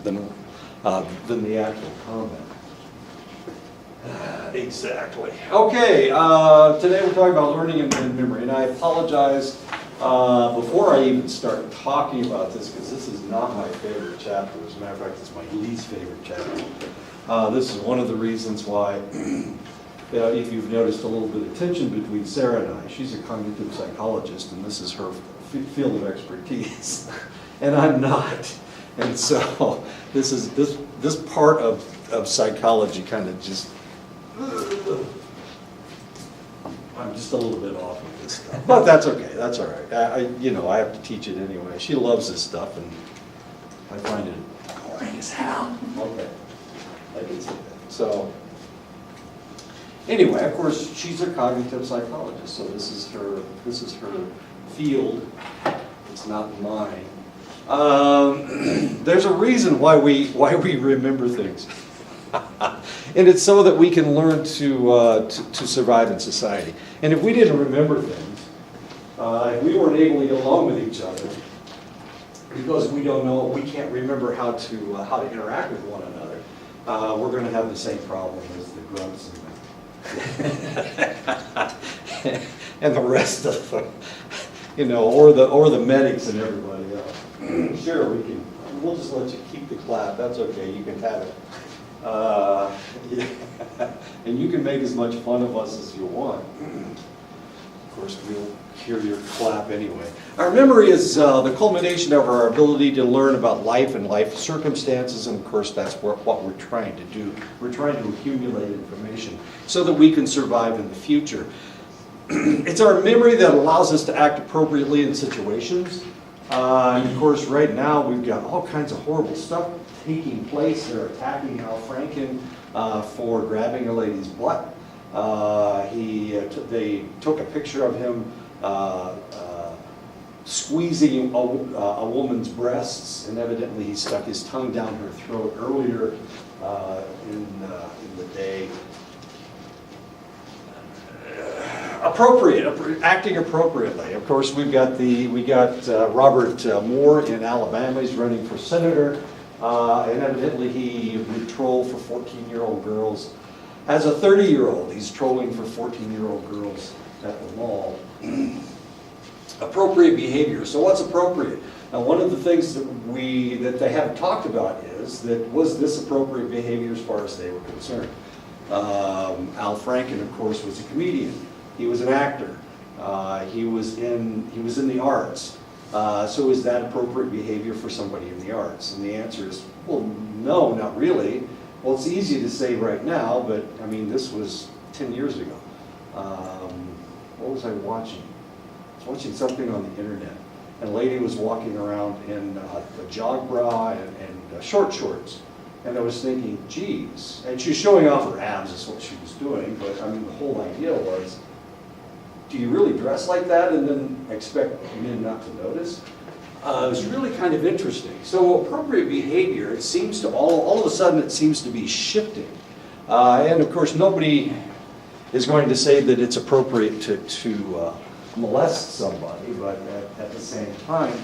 than the actual comment. Exactly. Okay, today we're talking about learning and memory, and I apologize before I even start talking about this, because this is not my favorite chapter. As a matter of fact, it's my least favorite chapter. This is one of the reasons why, if you've noticed a little bit of tension between Sarah and I, she's a cognitive psychologist, and this is her field of expertise, and I'm not. And so this part of psychology kind of just, I'm just a little bit off with this stuff. But that's okay, that's all right. I have to teach it anyway. She loves this stuff, and I find it boring as hell. Okay, I can say that. So, anyway, of course, she's a cognitive psychologist, so this is her field. It's not mine. There's a reason why we remember things. And it's so that we can learn to survive in society. And if we didn't remember things, if we weren't able to get along with each other, because we can't remember how to interact with one another, we're going to have the same problem as the grunts and the rest of them, or the medics and everybody else. Sure, we'll just let you keep the clap. That's okay. You can have it. Yeah. And you can make as much fun of us as you want. Of course, we'll hear your clap anyway. Our memory is the culmination of our ability to learn about life and life circumstances, and of course that's what we're trying to do. We're trying to accumulate information so that we can survive in the future. It's our memory that allows us to act appropriately in situations. And of course, right now we've got all kinds of horrible stuff taking place. They're attacking Al Franken for grabbing a lady's butt. They took a picture of him squeezing a woman's breasts, and evidently he stuck his tongue down her throat earlier in the day. Acting appropriately. Of course, we got Robert Moore in Alabama. He's running for senator, and evidently he would troll for 14-year-old girls. As a 30-year-old, he's trolling for 14-year-old girls at the mall. Appropriate behavior. So what's appropriate? Now, one of the things that they haven't talked about is that was this appropriate behavior as far as they were concerned. Al Franken, of course, was a comedian. He was an actor. He was in the arts. So is that appropriate behavior for somebody in the arts? And the answer is, well, no, not really. Well, it's easy to say right now, but I mean, this was 10 years ago. What was I watching? I was watching something on the internet. And a lady was walking around in a jog bra and short shorts. And I was thinking, geez. And she was showing off her abs is what she was doing. But I mean, the whole idea was, do you really dress like that and then expect men not to notice? It was really kind of interesting. So appropriate behavior, it seems to all of a sudden it seems to be shifting. And of course nobody is going to say that it's appropriate to molest somebody, but at the same time,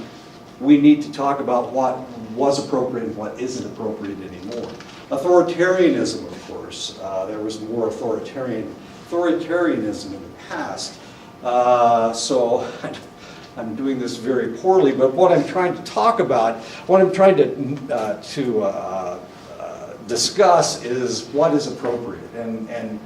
we need to talk about what was appropriate and what isn't appropriate anymore. Authoritarianism, of course, there was more authoritarianism in the past. So I'm doing this very poorly, but what I'm trying to talk about, what I'm trying to discuss is what is appropriate and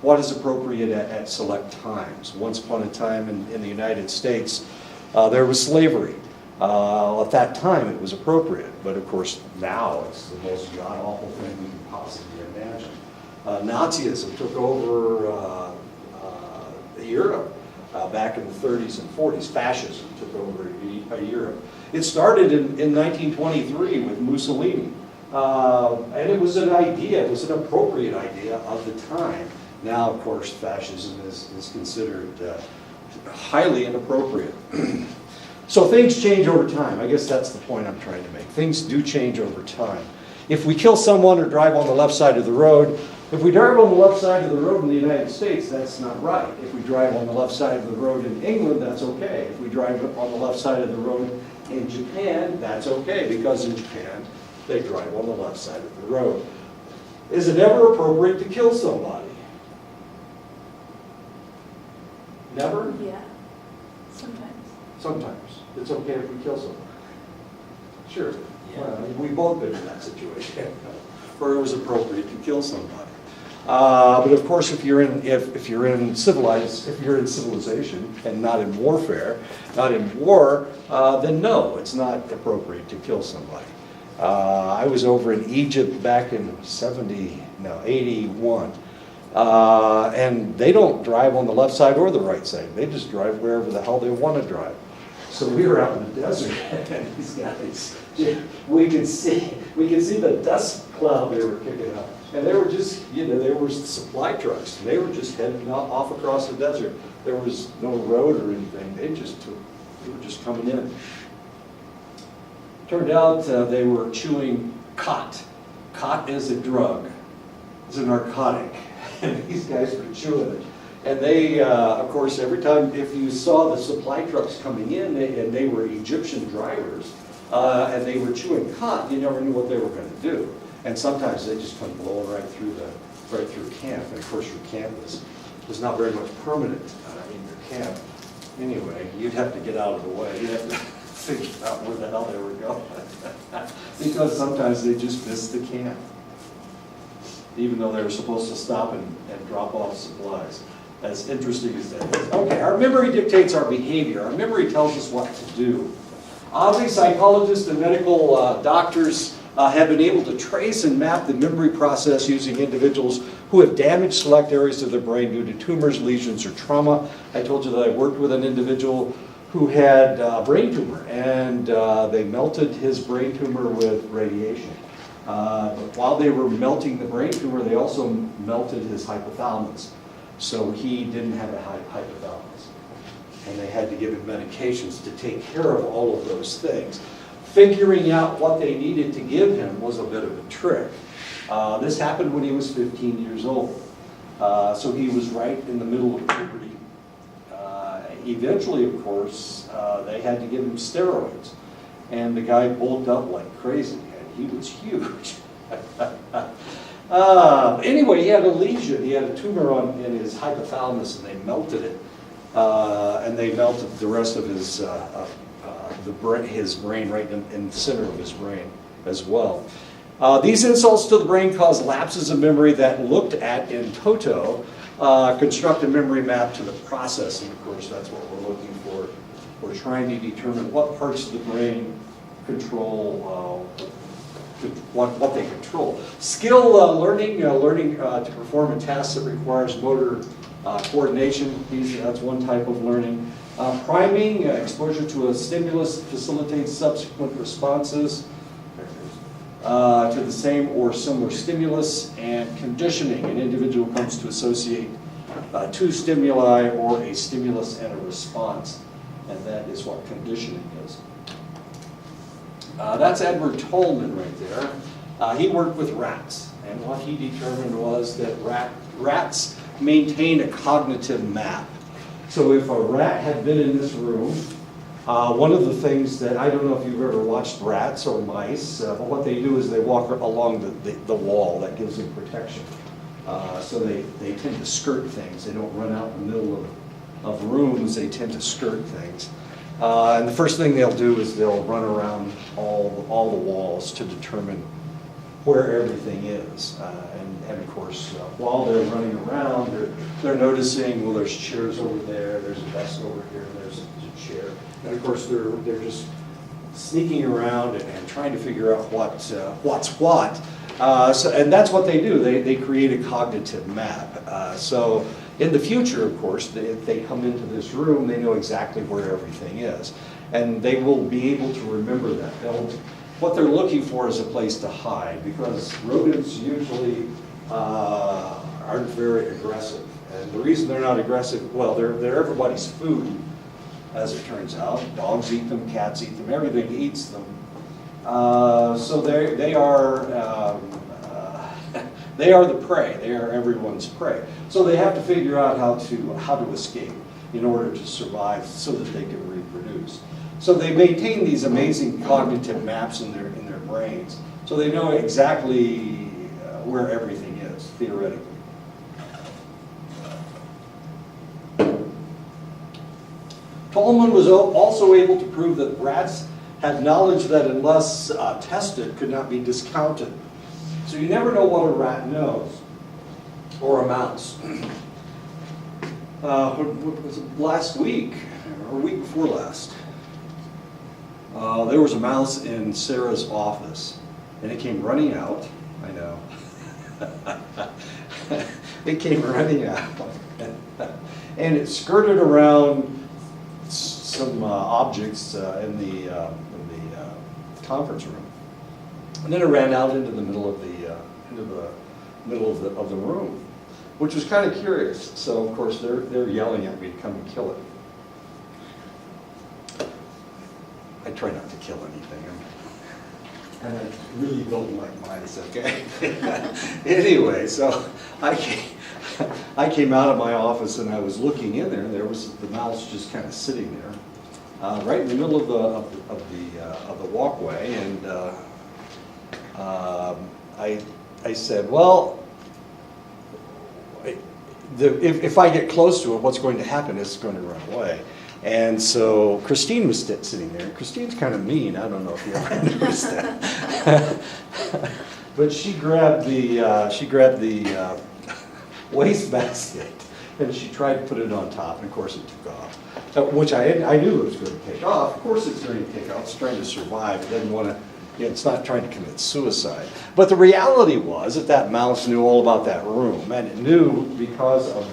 what is appropriate at select times. Once upon a time in the United States, there was slavery. At that time, it was appropriate, but of course now it's the most god-awful thing we can possibly imagine. Nazism took over Europe. Back in the 30s and 40s, fascism took over Europe. It started in 1923 with Mussolini, and it was an idea, it was an appropriate idea of the time. Now, of course, fascism is considered highly inappropriate. So things change over time. I guess that's the point I'm trying to make. Things do change over time. If we kill someone or drive on the left side of the road, if we drive on the left side of the road in the United States, that's not right. If we drive on the left side of the road in England, that's okay. If we drive on the left side of the road in Japan, that's okay, because in Japan, they drive on the left side of the road. Is it ever appropriate to kill somebody? Never? Yeah, sometimes. Sometimes. It's okay if we kill somebody. Sure. Yeah. Well, we've both been in that situation where it was appropriate to kill somebody. But of course, if you're in civilization and not in warfare, not in war, then no, it's not appropriate to kill somebody. I was over in Egypt back in 81, and they don't drive on the left side or the right side. They just drive wherever the hell they want to drive. So we were out in the desert, and these guys, we could see the dust cloud they were kicking up. And they were just, they were supply trucks. They were just heading off across the desert. There was no road or anything. They were just coming in. Turned out they were chewing khat. Khat is a drug. It's a narcotic. And these guys were chewing it. And they, of course, every time, if you saw the supply trucks coming in, and they were Egyptian drivers, and they were chewing khat, you never knew what they were going to do. And sometimes they just come blowing right through camp. And of course, your camp was not very much permanent in your camp. Anyway, you'd have to get out of the way. You'd have to figure out where the hell they were going. Because sometimes they just missed the camp, even though they were supposed to stop and drop off supplies. As interesting as that is. Okay, our memory dictates our behavior. Our memory tells us what to do. Oddly, psychologists and medical doctors have been able to trace and map the memory process using individuals who have damaged select areas of their brain due to tumors, lesions, or trauma. I told you that I worked with an individual who had a brain tumor, and they melted his brain tumor with radiation. But while they were melting the brain tumor, they also melted his hypothalamus. So he didn't have a hypothalamus. And they had to give him medications to take care of all of those things. Figuring out what they needed to give him was a bit of a trick. This happened when he was 15 years old. So he was right in the middle of puberty. Eventually, of course, they had to give him steroids. And the guy bulked up like crazy, and he was huge. Anyway, he had a lesion. He had a tumor in his hypothalamus, and they melted it. And they melted the rest of his brain right in the center of his brain as well. These insults to the brain caused lapses of memory that looked at in toto, construct a memory map to the process, and of course that's what we're looking for. We're trying to determine what parts of the brain control what they control. Skill learning to perform a task that requires motor coordination. That's one type of learning. Priming, exposure to a stimulus facilitates subsequent responses to the same or similar stimulus. And conditioning, an individual comes to associate two stimuli or a stimulus and a response. And that is what conditioning is. That's Edward Tolman right there. He worked with rats, and what he determined was that rats maintain a cognitive map. So if a rat had been in this room, one of the things that, I don't know if you've ever watched rats or mice, but what they do is they walk along the wall. That gives them protection. So they tend to skirt things. They don't run out in the middle of rooms. They tend to skirt things. And the first thing they'll do is they'll run around all the walls to determine where everything is. And of course, while they're running around, they're noticing, well, there's chairs over there, there's a desk over here, there's a chair. And of course, they're just sneaking around and trying to figure out what's what. And that's what they do. They create a cognitive map. So in the future, of course, if they come into this room, they know exactly where everything is. And they will be able to remember that. What they're looking for is a place to hide, because rodents usually aren't very aggressive. And the reason they're not aggressive, well, they're everybody's food, as it turns out. Dogs eat them, cats eat them, everything eats them. So they are the prey. They are everyone's prey. So they have to figure out how to escape in order to survive, so that they can reproduce. So they maintain these amazing cognitive maps in their brains So they know exactly where everything is, theoretically. Tolman was also able to prove that rats had knowledge that, unless tested, could not be discounted. So you never know what a rat knows, or a mouse. What was it, last week, or week before last, there was a mouse in Sarah's office, and it came running out. I know. It came running out, and it skirted around some objects in the conference room, and then it ran out into the middle of the room, which was kind of curious. So of course they're yelling at me to come and kill it. I try not to kill anything, and I really don't like mice. Okay. Anyway, so I came out of my office and I was looking in there, and there was the mouse just kind of sitting there, right in the middle of the walkway, and I said, well, if I get close to it, what's going to happen is it's going to run away. And so Christine was sitting there. Christine's kind of mean. I don't know if you ever noticed that. But she grabbed the wastebasket, and she tried to put it on top, and of course it took off. Which I knew it was going to take off. Of course it's going to take off. It's trying to survive. It doesn't want to. It's not trying to commit suicide. But the reality was that mouse knew all about that room, and it knew because of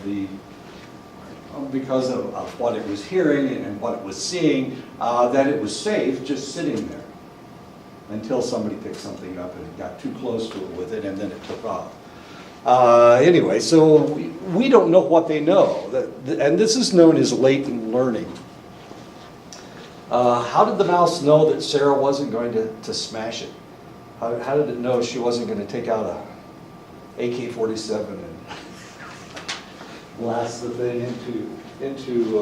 what it was hearing and what it was seeing, that it was safe just sitting there until somebody picked something up and it got too close to it with it, and then it took off. Anyway, so we don't know what they know, and this is known as latent learning. How did the mouse know that Sarah wasn't going to smash it? How did it know she wasn't going to take out a AK-47 and blast the thing into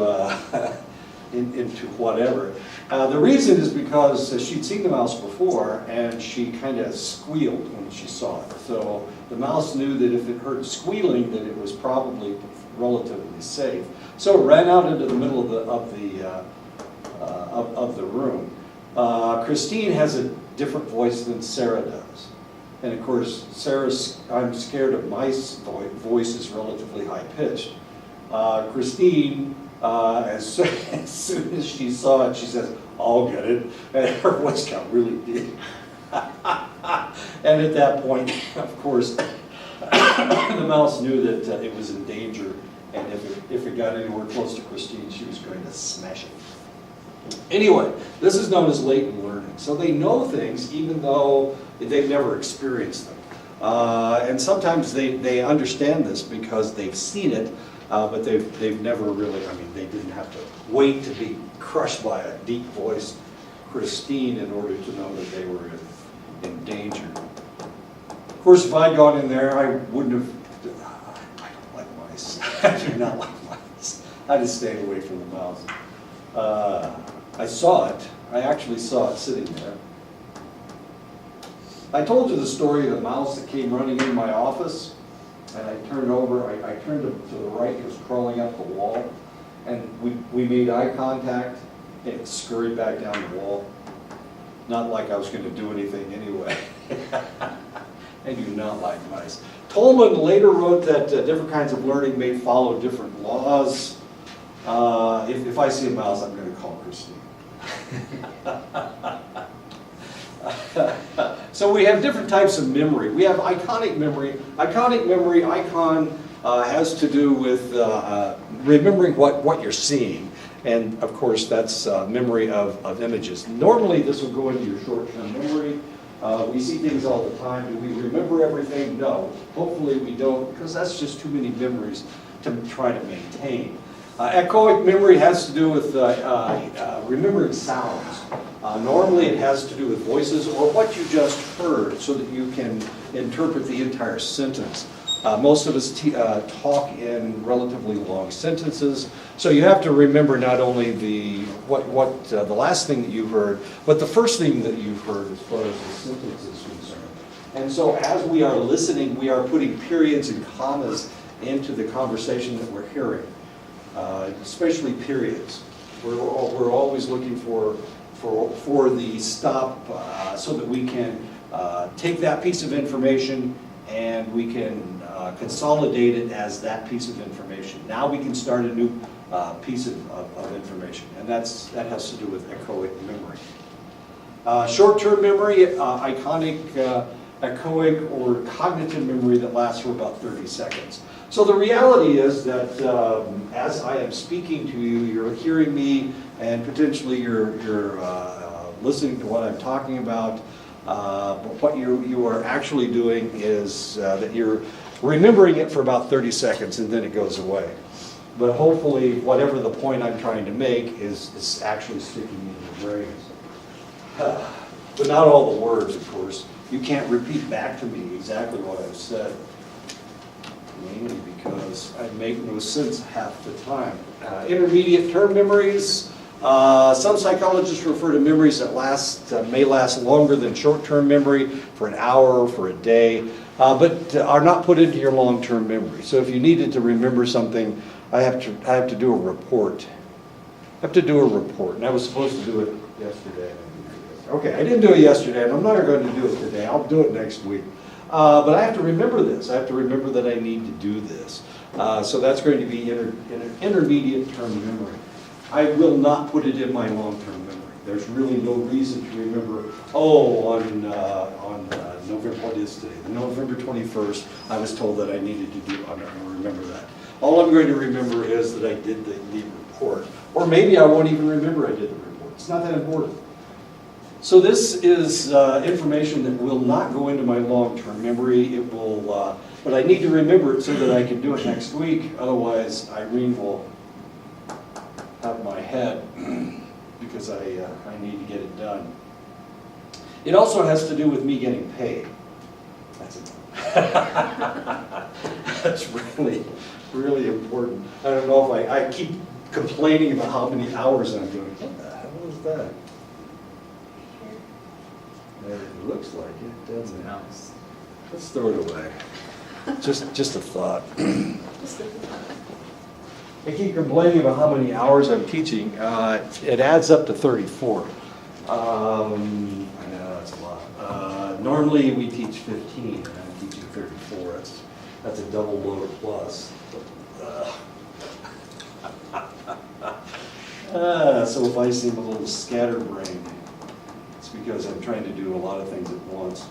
whatever? The reason is because she'd seen the mouse before, and she kind of squealed when she saw it. So the mouse knew that if it heard squealing, that it was probably relatively safe. So it ran out into the middle of the room. Christine has a different voice than Sarah does. And of course, Sarah's "I'm scared of mice" voice is relatively high-pitched. Christine, as soon as she saw it, she says, "I'll get it." And her voice got really deep. And at that point, of course, the mouse knew that it was in danger, and if it got anywhere close to Christine, she was going to smash it. Anyway, this is known as latent learning. So they know things even though they've never experienced them. And sometimes they understand this because they've seen it, but they've never really, they didn't have to wait to be crushed by a deep-voiced Christine in order to know that they were in danger. Of course, if I'd gone in there, I wouldn't have, I don't like mice. I do not like mice. I just stayed away from the mouse. I saw it. I actually saw it sitting there. I told you the story of the mouse that came running in my office, and I turned over. I turned to the right. It was crawling up the wall, and we made eye contact, and it scurried back down the wall. Not like I was going to do anything anyway. I do not like mice. Tolman later wrote that different kinds of learning may follow different laws. If I see a mouse, I'm going to call Christine. So we have different types of memory. We have iconic memory. Iconic memory, icon, has to do with remembering what you're seeing. And of course, that's memory of images. Normally, this will go into your short-term memory. We see things all the time. Do we remember everything? No. Hopefully we don't, because that's just too many memories to try to maintain. Echoic memory has to do with remembering sounds. Normally it has to do with voices or what you just heard so that you can interpret the entire sentence. Most of us talk in relatively long sentences, so you have to remember not only the last thing that you heard, but the first thing that you've heard as far as the sentence is concerned. And so as we are listening, we are putting periods and commas into the conversation that we're hearing, especially periods. We're always looking for the stop so that we can take that piece of information and we can consolidate it as that piece of information. Now we can start a new piece of information, and that has to do with echoic memory. Short-term memory, echoic or cognitive memory that lasts for about 30 seconds. So the reality is that as I am speaking to you, you're hearing me, and potentially you're listening to what I'm talking about. But what you are actually doing is that you're remembering it for about 30 seconds and then it goes away. But hopefully whatever the point I'm trying to make is actually sticking in your brains. But not all the words, of course. You can't repeat back to me exactly what I've said, mainly because I make no sense half the time. Intermediate term memories. Some psychologists refer to memories that may last longer than short-term memory, for an hour, for a day, but are not put into your long-term memory. So if you needed to remember something, I have to do a report. I have to do a report, and I was supposed to do it yesterday. Okay, I didn't do it yesterday, and I'm not going to do it today. I'll do it next week. But I have to remember this. I have to remember that I need to do this. So that's going to be intermediate term memory. I will not put it in my long-term memory. There's really no reason to remember, on November, what is today? November 21st, I was told that I needed to do, I'm not going to remember that. All I'm going to remember is that I did the report. Or maybe I won't even remember I did the report. It's not that important. So this is information that will not go into my long-term memory. It will, but I need to remember it so that I can do it next week. Otherwise, Irene will have my head because I need to get it done. It also has to do with me getting paid. That's really, really important. I don't know if I keep complaining about how many hours I'm doing. What the hell is that? It looks like it, doesn't it? Let's throw it away. Just a thought. I keep complaining about how many hours I'm teaching. It adds up to 34. I know that's a lot. Normally we teach 15, and I'm teaching 34. That's a double load plus. So if I seem a little scatterbrained, it's because I'm trying to do a lot of things at once.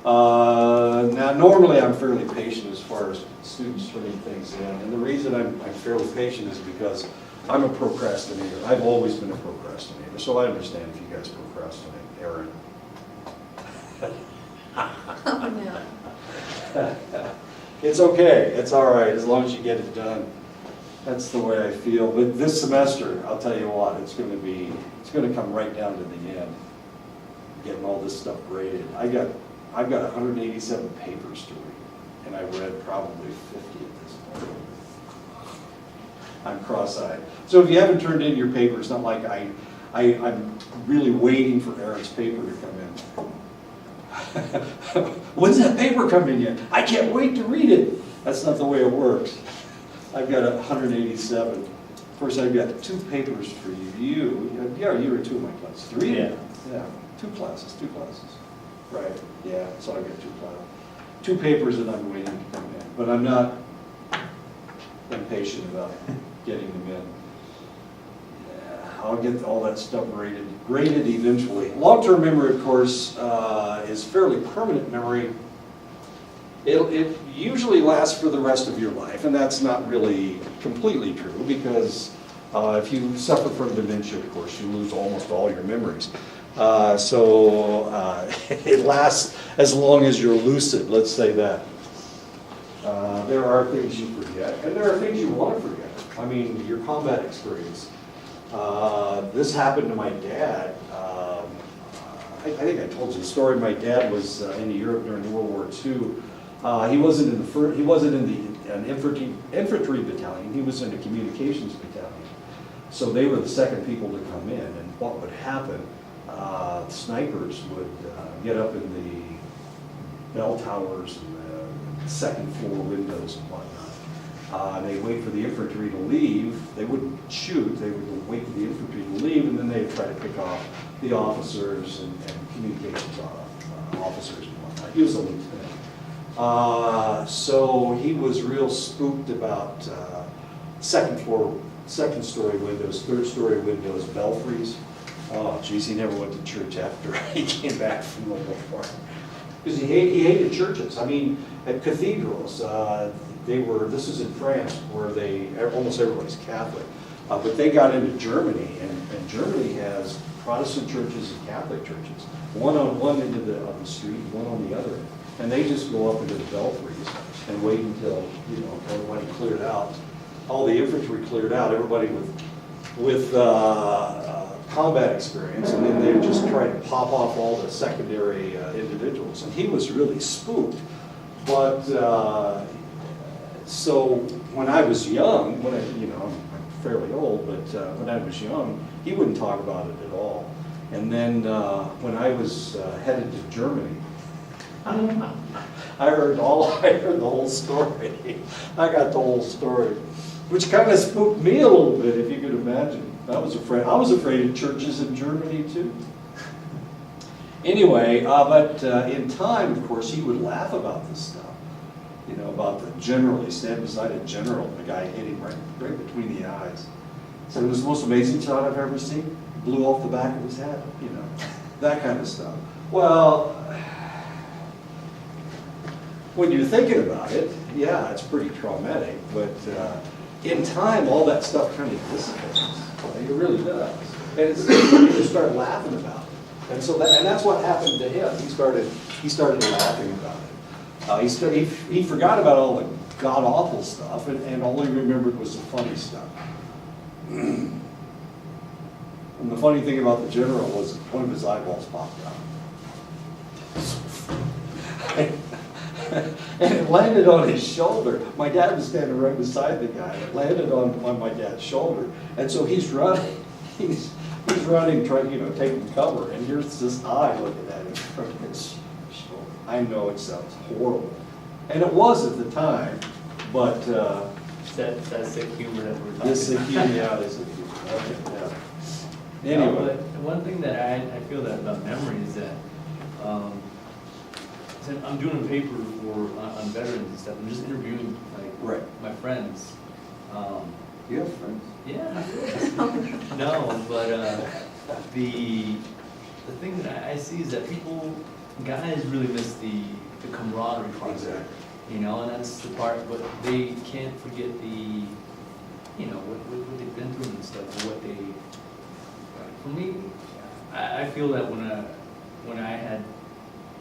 Now, normally I'm fairly patient as far as students turning things in, and the reason I'm fairly patient is because I'm a procrastinator. I've always been a procrastinator, so I understand if you guys procrastinate. Aaron. Oh, no. It's okay. It's all right as long as you get it done. That's the way I feel. But this semester, I'll tell you what, it's going to come right down to the end. Getting all this stuff graded. I've got 187 papers to read, and I read probably 50 at this point. I'm cross-eyed. So if you haven't turned in your paper, it's not like I'm really waiting for Aaron's paper to come in. When's that paper coming in? I can't wait to read it. That's not the way it works. I've got 187. Of course, I've got 2 papers for you. You were 2 in my class. 3? Yeah. Yeah, 2 classes. Right, yeah, so I've got 2 papers that I'm waiting to come in. But I'm not impatient about getting them in. Yeah, I'll get all that stuff graded eventually. Long-term memory, of course, is fairly permanent memory. It usually lasts for the rest of your life, and that's not really completely true because if you suffer from dementia, of course, you lose almost all your memories. So it lasts as long as you're lucid, let's say that. There are things you forget, and there are things you want to forget. I mean, your combat experience. This happened to my dad. I think I told you the story. My dad was in Europe during World War II. He wasn't in an infantry battalion. He was in a communications battalion. So they were the second people to come in. And what would happen? Snipers would get up in bell towers and the second floor windows and whatnot. They wait for the infantry to leave. They wouldn't shoot. They would wait for the infantry to leave, and then they'd try to pick off the officers and communications officers and whatnot. He was a lieutenant. So he was real spooked about second story windows, third story windows, belfries. Oh, geez, he never went to church after he came back from the war. Because he hated churches. I mean, at cathedrals, this was in France, where almost everybody's Catholic. But they got into Germany, and Germany has Protestant churches and Catholic churches. One on one end of the street, one on the other end. And they just go up into the belfries and wait until, everybody cleared out. All the infantry cleared out, everybody with combat experience, and then they would just try to pop off all the secondary individuals. And he was really spooked. But, so when I was young, I'm fairly old, but when I was young, he wouldn't talk about it at all. And then when I was headed to Germany, I heard the whole story. I got the whole story, which kind of spooked me a little bit, if you could imagine. I was afraid of churches in Germany too. Anyway, but in time, of course, he would laugh about this stuff. About the general. He stand beside a general, and the guy hit him right between the eyes. Said it was the most amazing shot I've ever seen. Blew off the back of his head, that kind of stuff. Well, when you're thinking about it, yeah, it's pretty traumatic, but in time, all that stuff kind of dissipates. It really does. And you start laughing about it. And so that's what happened to him. He started laughing about it. He forgot about all the god-awful stuff, and all he remembered was the funny stuff. And the funny thing about the general was one of his eyeballs popped out. And it landed on his shoulder. My dad was standing right beside the guy. It landed on my dad's shoulder. And so he's running. He's running, trying, taking cover. And here's this eye looking at him from his shoulder. I know it sounds horrible. And it was at the time, but... That's sick humor that we're talking this about. Yeah, this is humor. Okay, yeah. Anyway. But one thing that I feel that about memory is that I'm doing a paper on veterans and stuff. I'm just interviewing my friends. You have friends? Yeah. No, but the thing that I see is that guys really miss the camaraderie part. Exactly. And that's the part, but they can't forget what they've been through and stuff, or what they. For me, I feel that when I had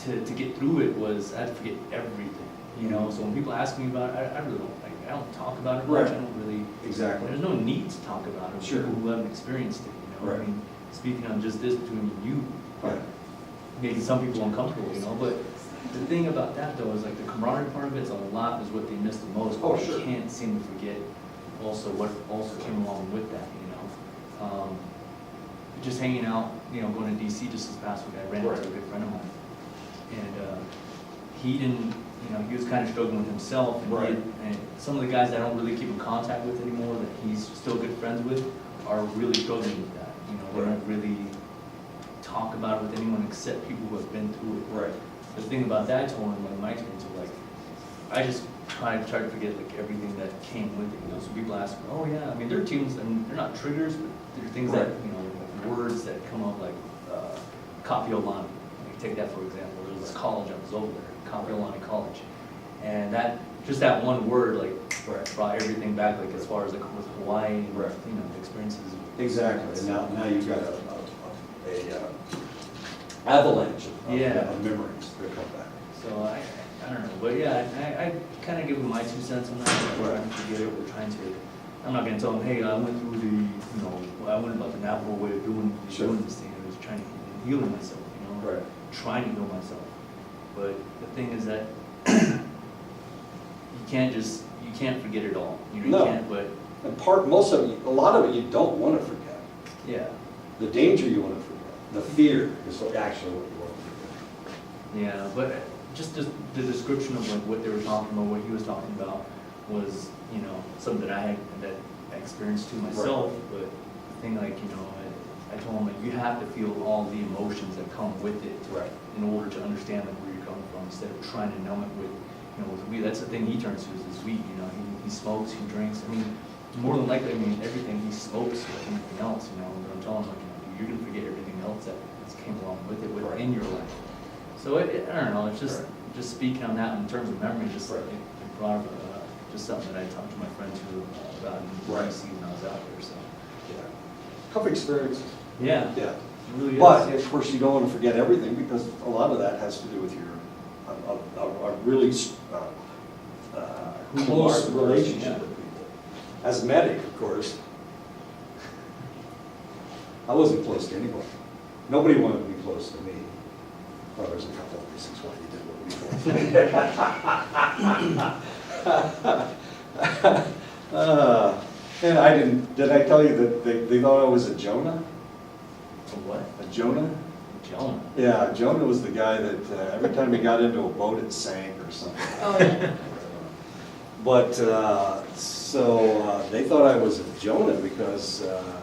to get through it was I had to forget everything. So when people ask me about it, I really don't I don't talk about it much. Right. I don't really. Exactly. There's no need to talk about it. Sure. People who haven't experienced it. Right. I mean, speaking on just this between you, Right. making some people uncomfortable. But the thing about that though is the camaraderie part of it is what they miss the most. Oh, but sure. They can't seem to forget also what also came along with that. Just hanging out, going to DC just this past week, I ran into a good friend of mine, and he didn't, he was kind of struggling with himself, and, and some of the guys that I don't really keep in contact with anymore, that he's still good friends with, are really struggling with that. They don't really talk about it with anyone except people who have been through it. Right. The thing about that, I told him, my experience was I just try to forget everything that came with it. So people ask me, oh yeah, I mean, there are tunes, and they're not triggers, but they're things that words that come up Kapiolani. Take that for example. There was this college I was over there, Kapiolani College, and that one word brought everything back as far as with Hawaii and the experiences. Exactly. And now you've got a avalanche of memories that come back. So I don't know, but yeah, I kind of give them my 2 cents on that. We're trying to forget it. We're trying to. I'm not going to tell them, hey, I went through I went about the Navajo way of doing this thing. I was trying to healing myself, trying to heal myself. But the thing is that you can't forget it all. You can't, but. And a lot of it you don't want to forget. Yeah. The danger you want to forget. The fear is actually what you want to forget. Yeah, but just the description of like what they were talking about, what he was talking about was, you know, something that I experienced too myself, but the thing like, you know, I told him like, you have to feel all the emotions that come with it in order to understand like where you're coming from, instead of trying to numb it with, you know, with weed. That's the thing he turns to is weed, you know, he smokes, he drinks. I mean, more than likely, I mean, everything he smokes or anything else, you know, but I'm telling him like, you know, you're gonna forget everything else that came along with it within your life. So I don't know, it's just speaking on that in terms of memory, just it brought up just something that I talked to my friends about in the DC when I was out there, so. Yeah. Tough experiences. Yeah. Yeah. It really is. But, of course, you don't want to forget everything, because a lot of that has to do with your, a really close relationship with people. As a medic, of course, I wasn't close to anybody. Nobody wanted to be close to me. Well, there's a couple of reasons why you did what we did. And I did I tell you that they thought I was a Jonah? A what? A Jonah? Jonah. Yeah, Jonah was the guy that every time he got into a boat, it sank or something. Oh, yeah. But, so they thought I was a Jonah because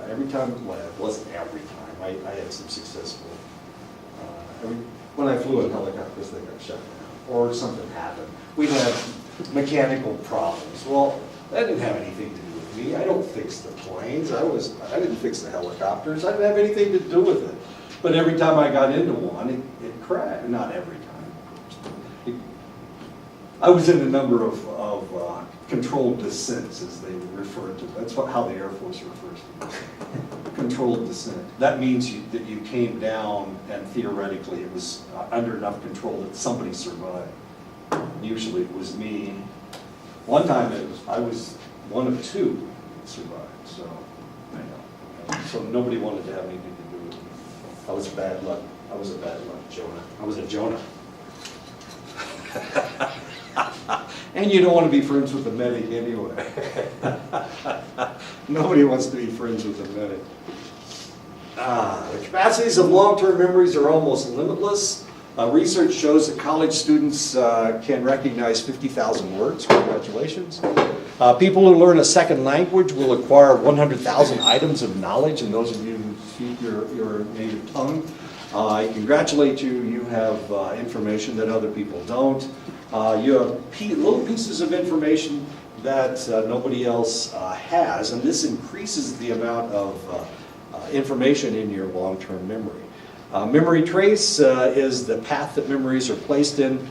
every time, well, it wasn't every time, I had some successful, when I flew in helicopters, they got shut down, or something happened. We'd have mechanical problems. Well, that didn't have anything to do with me. I don't fix the planes. I didn't fix the helicopters. I didn't have anything to do with it. But every time I got into one, it crashed. Not every time. I was in a number of controlled descents, as they refer to. That's how the Air Force refers to it. Controlled descent. That means that you came down, and theoretically it was under enough control that somebody survived. Usually it was me. One time I was one of two that survived. So So nobody wanted to have anything to do with me. I was bad luck. I was a bad luck Jonah. I was a Jonah. And you don't want to be friends with the medic anyway. Nobody wants to be friends with the medic. The capacities of long-term memories are almost limitless. Research shows that college students can recognize 50,000 words. Congratulations. People who learn a second language will acquire 100,000 items of knowledge, and those of you who speak your native tongue, I congratulate you. You have information that other people don't. You have little pieces of information that nobody else has, and this increases the amount of information in your long-term memory. Memory trace is the path that memories are placed in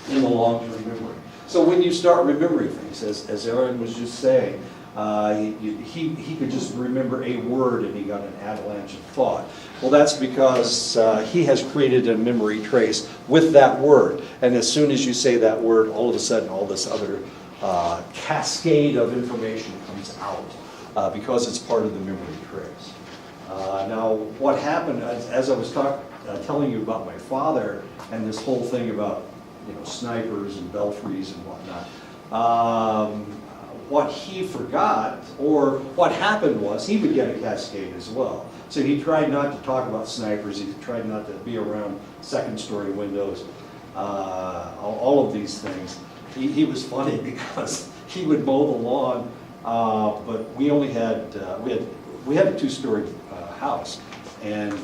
the long-term memory. So when you start remembering things, as Aaron was just saying, he could just remember a word and he got an avalanche of thought. Well, that's because he has created a memory trace with that word. And as soon as you say that word, all of a sudden all this other cascade of information comes out because it's part of the memory trace. Now, what happened, as I was telling you about my father and this whole thing about snipers and belfries and whatnot, what he forgot, or what happened was, he would get a cascade as well. So he tried not to talk about snipers, he tried not to be around second-story windows, all of these things. He was funny because he would mow the lawn, but we only had, we had a two-story house, and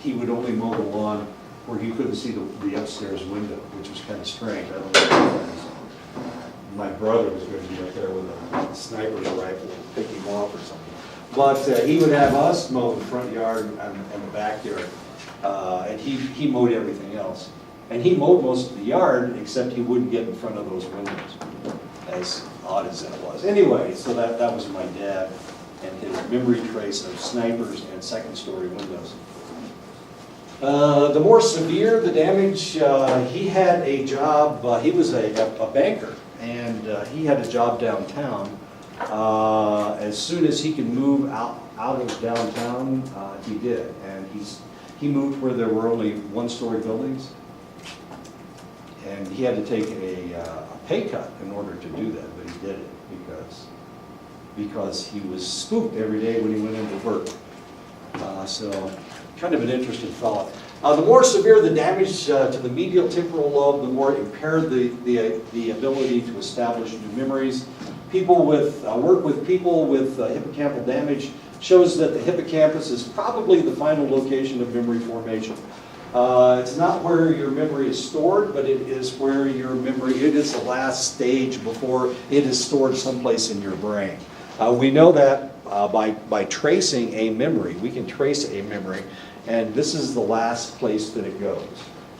he would only mow the lawn where he couldn't see the upstairs window, which was kind of strange. I don't know if my brother was going to be up there with a sniper's rifle and pick him off or something. But he would have us mow the front yard and the backyard, and he mowed everything else. And he mowed most of the yard, except he wouldn't get in front of those windows, as odd as that was. Anyway, so that was my dad and his memory trace of snipers and second-story windows. The more severe the damage, he had a job, he was a banker, and he had a job downtown. As soon as he could move out of downtown, he did. And he moved where there were only one-story buildings, and he had to take a pay cut in order to do that, but he did it because he was spooked every day when he went into work. So kind of an interesting fellow. The more severe the damage to the medial temporal lobe, the more impaired the ability to establish new memories. People with work with people with hippocampal damage shows that the hippocampus is probably the final location of memory formation. It's not where your memory is stored, but it is where your memory, it is the last stage before it is stored someplace in your brain. We know that by tracing a memory. We can trace a memory, and this is the last place that it goes,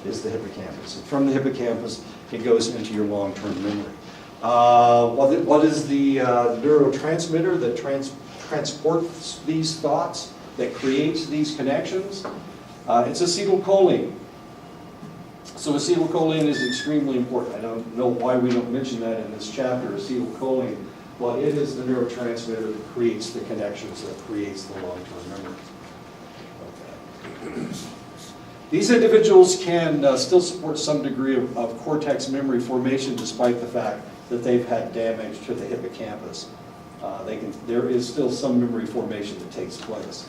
is the hippocampus. And from the hippocampus, it goes into your long-term memory. What is the neurotransmitter that transports these thoughts, that creates these connections? It's acetylcholine. So acetylcholine is extremely important. I don't know why we don't mention that in this chapter, acetylcholine. Well, it is the neurotransmitter that creates the connections, that creates the long-term memory. Okay. These individuals can still support some degree of cortex memory formation despite the fact that they've had damage to the hippocampus. There is still some memory formation that takes place.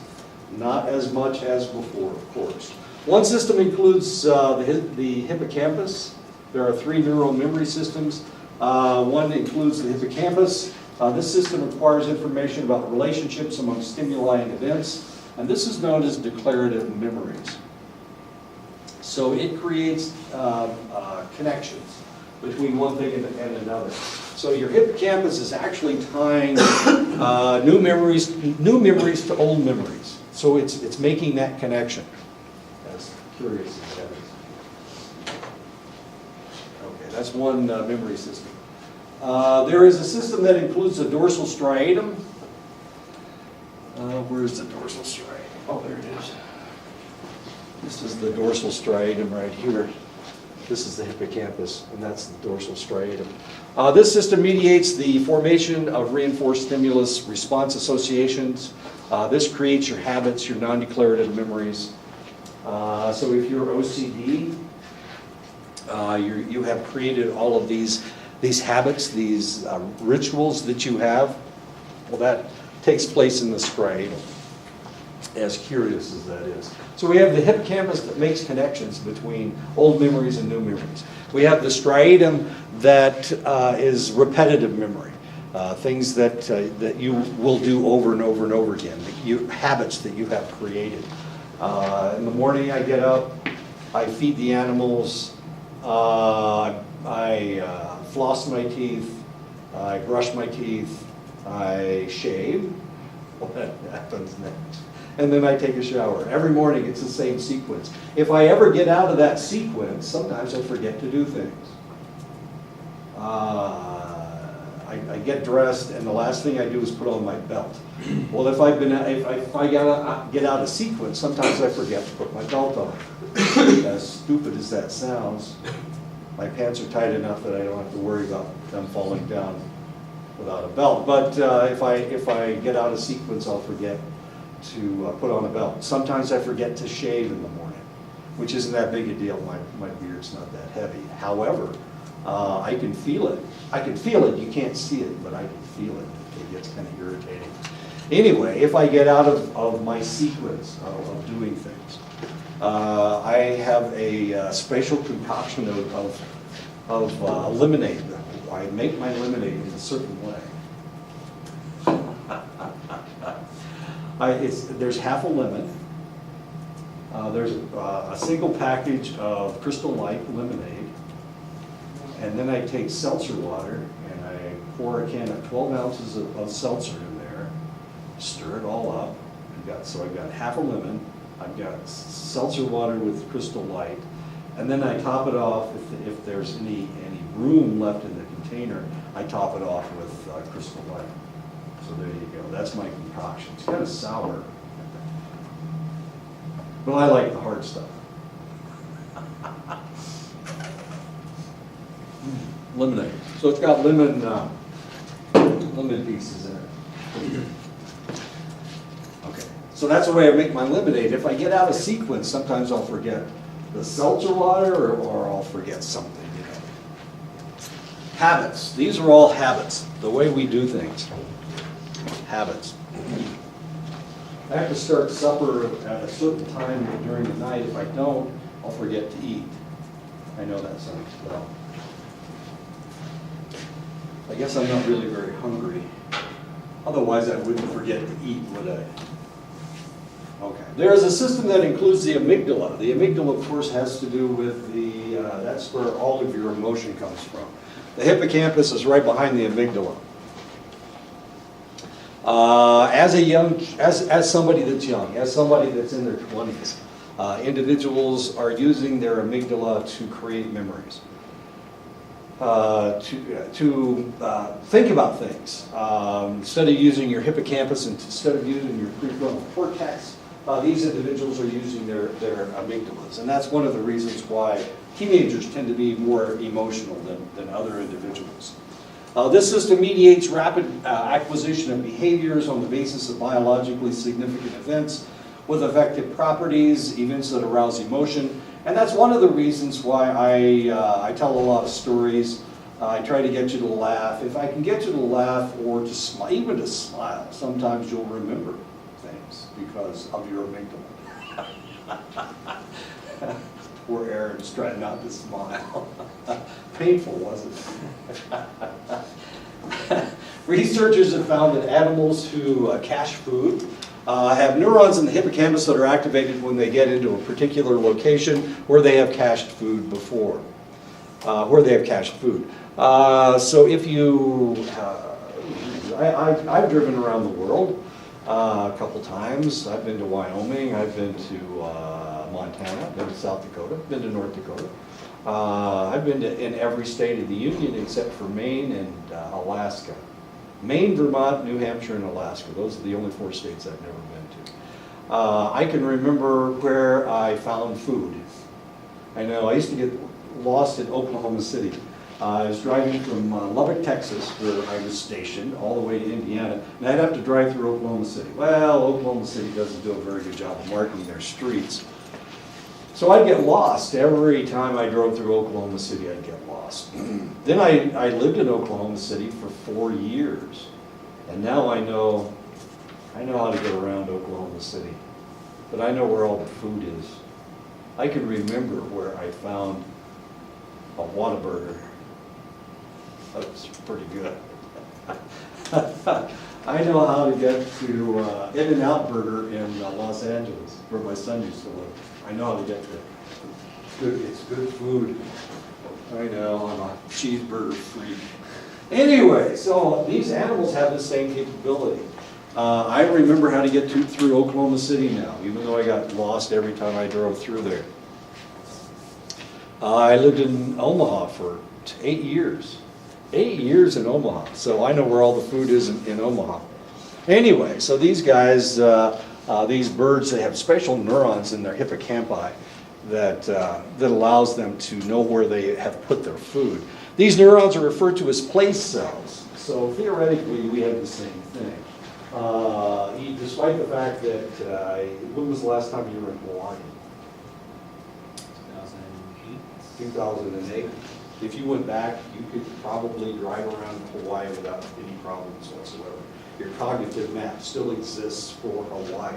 Not as much as before, of course. One system includes the hippocampus. There are 3 neural memory systems. One includes the hippocampus. This system requires information about relationships among stimuli and events, and this is known as declarative memories. So it creates connections between one thing and another. So your hippocampus is actually tying new memories to old memories. So it's making that connection. As curious as that is. Okay, that's one memory system. There is a system that includes the dorsal striatum. Where's the dorsal striatum? Oh, there it is. This is the dorsal striatum right here. This is the hippocampus, and that's the dorsal striatum. This system mediates the formation of reinforced stimulus response associations. This creates your habits, your non-declarative memories. So if you're OCD, you have created all of these habits, these rituals that you have. Well, that takes place in the striatum, as curious as that is. So we have the hippocampus that makes connections between old memories and new memories. We have the striatum that is repetitive memory, things that you will do over and over and over again, habits that you have created. In the morning I get up, I feed the animals, I floss my teeth, I brush my teeth, I shave. What happens next? And then I take a shower. Every morning it's the same sequence. If I ever get out of that sequence, sometimes I forget to do things. I get dressed, and the last thing I do is put on my belt. Well, if I get out of sequence, sometimes I forget to put my belt on. As stupid as that sounds, my pants are tight enough that I don't have to worry about them falling down without a belt. But if I get out of sequence, I'll forget to put on a belt. Sometimes I forget to shave in the morning, which isn't that big a deal. My beard's not that heavy. However, I can feel it. I can feel it. You can't see it, but I can feel it. It gets kind of irritating. Anyway, if I get out of my sequence of doing things, I have a special concoction of lemonade. I make my lemonade in a certain way. There's half a lemon. There's a single package of Crystal Light lemonade. And then I take seltzer water and I pour a can of 12 ounces of seltzer in there, stir it all up. I've got half a lemon, I've got seltzer water with Crystal Light, and then I top it off, if there's any room left in the container, I top it off with Crystal Light. So there you go, that's my concoction. It's kind of sour, but I like the hard stuff. Lemonade. So it's got lemon pieces in it. Okay, so that's the way I make my lemonade. If I get out of sequence, sometimes I'll forget the seltzer water or I'll forget something, you know. Habits. These are all habits, the way we do things. Habits. I have to start supper at a certain time during the night. If I don't, I'll forget to eat. I know that sounds well. I guess I'm not really very hungry. Otherwise, I wouldn't forget to eat, would I? Okay. There is a system that includes the amygdala. The amygdala, of course, has to do with the, that's where all of your emotion comes from. The hippocampus is right behind the amygdala. As somebody that's young, as somebody that's in their 20s, individuals are using their amygdala to create memories, to think about things. Instead of using your hippocampus, instead of using your prefrontal cortex, these individuals are using their amygdalas. And that's one of the reasons why teenagers tend to be more emotional than other individuals. This system mediates rapid acquisition of behaviors on the basis of biologically significant events with effective properties, events that arouse emotion. And that's one of the reasons why I tell a lot of stories. I try to get you to laugh. If I can get you to laugh or to smile, even to smile, sometimes you'll remember things because of your amygdala. Poor Aaron's trying not to smile. Painful, wasn't it? Researchers have found that animals who cache food have neurons in the hippocampus that are activated when they get into a particular location where they have cached food before, so if you, I've driven around the world a couple times. I've been to Wyoming, I've been to Montana, I've been to South Dakota, I've been to North Dakota. I've been in every state of the Union except for Maine and Alaska. Maine, Vermont, New Hampshire, and Alaska. Those are the only 4 states I've never been to. I can remember where I found food. I know, I used to get lost in Oklahoma City. I was driving from Lubbock, Texas, where I was stationed, all the way to Indiana, and I'd have to drive through Oklahoma City. Well, Oklahoma City doesn't do a very good job of marking their streets. So I'd get lost. Every time I drove through Oklahoma City, I'd get lost. Then I lived in Oklahoma City for 4 years. And now I know how to get around Oklahoma City. But I know where all the food is. I can remember where I found a Whataburger. That's pretty good. I know how to get to In-N-Out Burger in Los Angeles, where my son used to live. I know how to get there. It's good food. I know, I'm a cheeseburger freak. Anyway, so these animals have the same capability. I remember how to get through Oklahoma City now, even though I got lost every time I drove through there. I lived in Omaha for 8 years. 8 years in Omaha, so I know where all the food is in Omaha. Anyway, so these guys, these birds, they have special neurons in their hippocampi that allows them to know where they have put their food. These neurons are referred to as place cells. So theoretically, we have the same thing. Despite the fact that, when was the last time you were in Hawaii? 2008. If you went back, you could probably drive around Hawaii without any problems whatsoever. Your cognitive map still exists for Hawaii.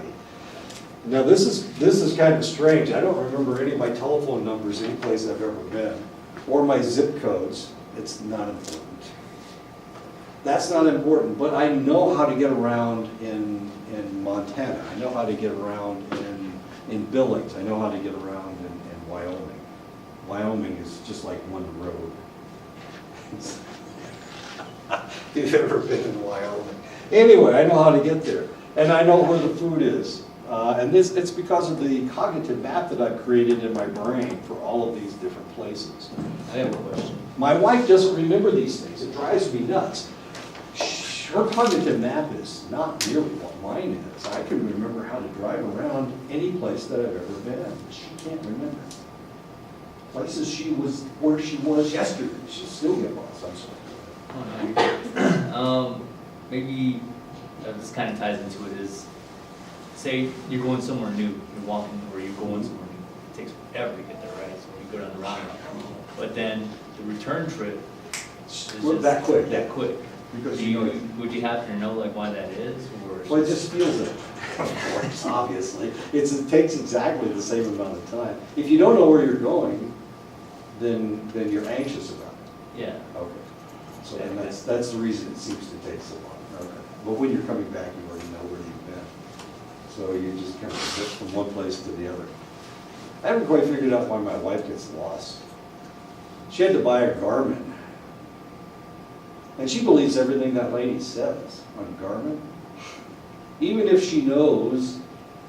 Now this is kind of strange. I don't remember any of my telephone numbers any place I've ever been, or my zip codes. It's not important. That's not important, but I know how to get around in Montana. I know how to get around in Billings. I know how to get around in Wyoming. Wyoming is just like one road. If you've ever been in Wyoming. Anyway, I know how to get there. And I know where the food is. And it's because of the cognitive map that I've created in my brain for all of these different places. I have a question. My wife doesn't remember these things. It drives me nuts. Her cognitive map is not nearly what mine is. I can remember how to drive around any place that I've ever been. She can't remember. Places where she was yesterday. She'll still get lost. I'm sorry. Maybe this kind of ties into it is, say you're going somewhere new, you're walking, or you're going somewhere new. It takes forever to get there, right? So you go down the roundabout. But then the return trip is just that quick. That quick. because Do you know you, it. would you happen to know like why that is, or? Well, it just feels it, of course, obviously. It takes exactly the same amount of time. If you don't know where you're going, then you're anxious about it. Yeah. Okay. So, and that's the reason it seems to take so long. Okay. But when you're coming back, you already know where you've been. So you just kind of get from one place to the other. I haven't quite figured out why my wife gets lost. She had to buy a Garmin. And she believes everything that lady says on Garmin. Even if she knows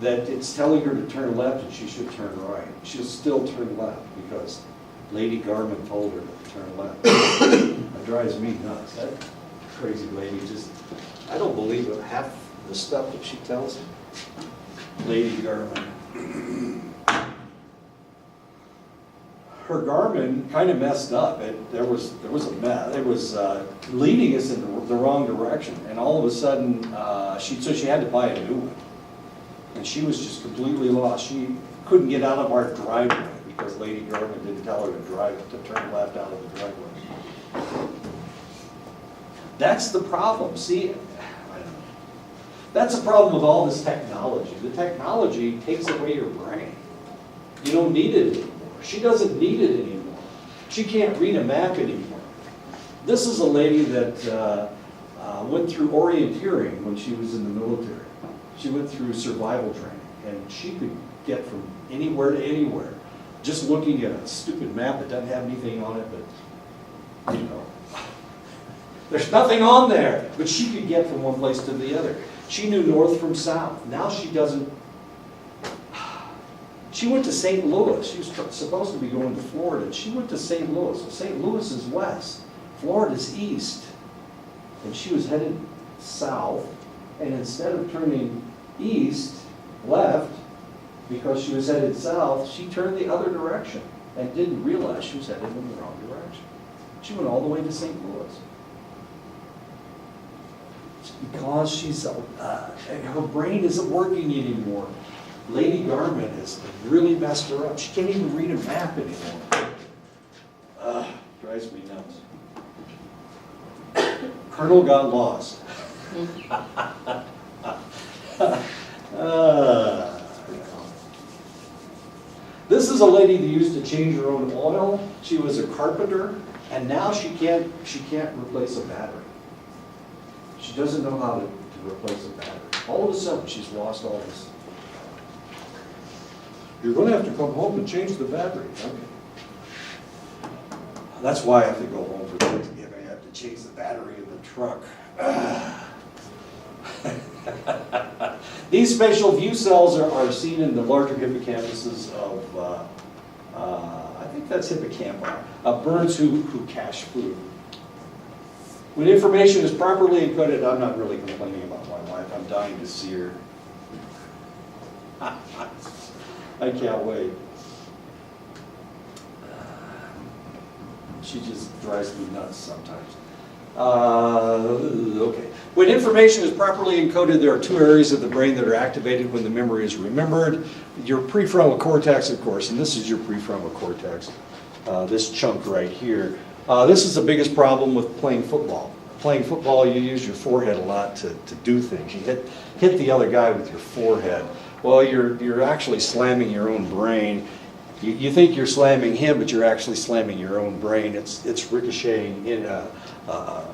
that it's telling her to turn left and she should turn right, she'll still turn left because Lady Garmin told her to turn left. That drives me nuts. That crazy lady just, I don't believe it, half the stuff that she tells me. Lady Garmin. Her Garmin kind of messed up. There was a mess. It was leading us in the wrong direction, and all of a sudden, so she had to buy a new one, and she was just completely lost. She couldn't get out of our driveway because Lady Garmin didn't tell her to turn left out of the driveway. That's the problem. See, I don't know. That's the problem with all this technology. The technology takes away your brain. You don't need it anymore. She doesn't need it anymore. She can't read a map anymore. This is a lady that went through orienteering when she was in the military. She went through survival training, and she could get from anywhere to anywhere just looking at a stupid map that doesn't have anything on it, but, you know, there's nothing on there, but she could get from one place to the other. She knew north from south. Now she doesn't. She went to St. Louis. She was supposed to be going to Florida, and she went to St. Louis. Well, St. Louis is west. Florida's east. And she was headed south, and instead of turning east, left, because she was headed south, she turned the other direction and didn't realize she was headed in the wrong direction. She went all the way to St. Louis. It's because her brain isn't working anymore. Lady Garmin has really messed her up. She can't even read a map anymore. Drives me nuts. Colonel got lost. This is a lady that used to change her own oil. She was a carpenter, and now she can't replace a battery. She doesn't know how to replace a battery. All of a sudden, she's lost all this. You're going to have to come home and change the battery. Okay. That's why I have to go home for Thanksgiving. I have to change the battery in the truck. These spatial view cells are seen in the larger hippocampuses of, I think that's hippocampi, of birds who cache food. When information is properly encoded, I'm not really complaining about my wife. I'm dying to see her. I can't wait. She just drives me nuts sometimes. Okay. When information is properly encoded, there are two areas of the brain that are activated when the memory is remembered. Your prefrontal cortex, of course, and this is your prefrontal cortex, this chunk right here. This is the biggest problem with playing football. Playing football, you use your forehead a lot to do things. You hit the other guy with your forehead. Well, you're actually slamming your own brain. You think you're slamming him, but you're actually slamming your own brain. It's ricocheting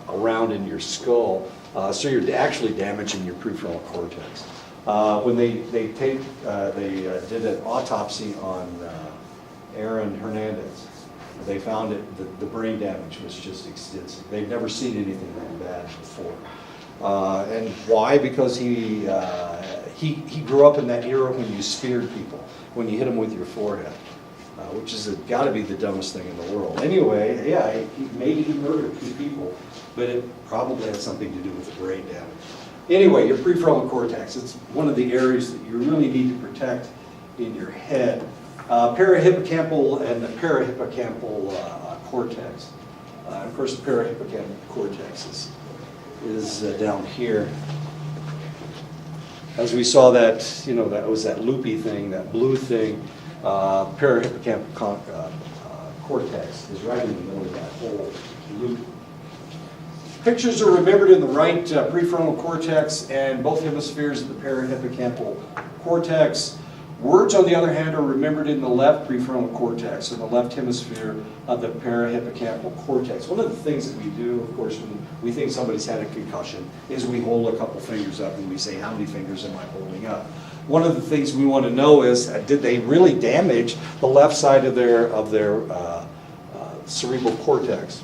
around in your skull, so you're actually damaging your prefrontal cortex. When they did an autopsy on Aaron Hernandez, they found the brain damage was just extensive. They've never seen anything that bad before. And why? Because he grew up in that era when you speared people, when you hit them with your forehead, which is got to be the dumbest thing in the world. Anyway, yeah, maybe he murdered 2 people, but it probably had something to do with the brain damage. Anyway, your prefrontal cortex, it's one of the areas that you really need to protect in your head. Parahippocampal and the parahippocampal cortex. Of course, the parahippocampal cortex is down here. As we saw that, that was that loopy thing, that blue thing. Parahippocampal cortex is right in the middle of that whole loop. Pictures are remembered in the right prefrontal cortex and both hemispheres of the parahippocampal cortex. Words, on the other hand, are remembered in the left prefrontal cortex and the left hemisphere of the parahippocampal cortex. One of the things that we do, of course, when we think somebody's had a concussion, is we hold a couple fingers up and we say, how many fingers am I holding up? One of the things we want to know is, did they really damage the left side of their cerebral cortex?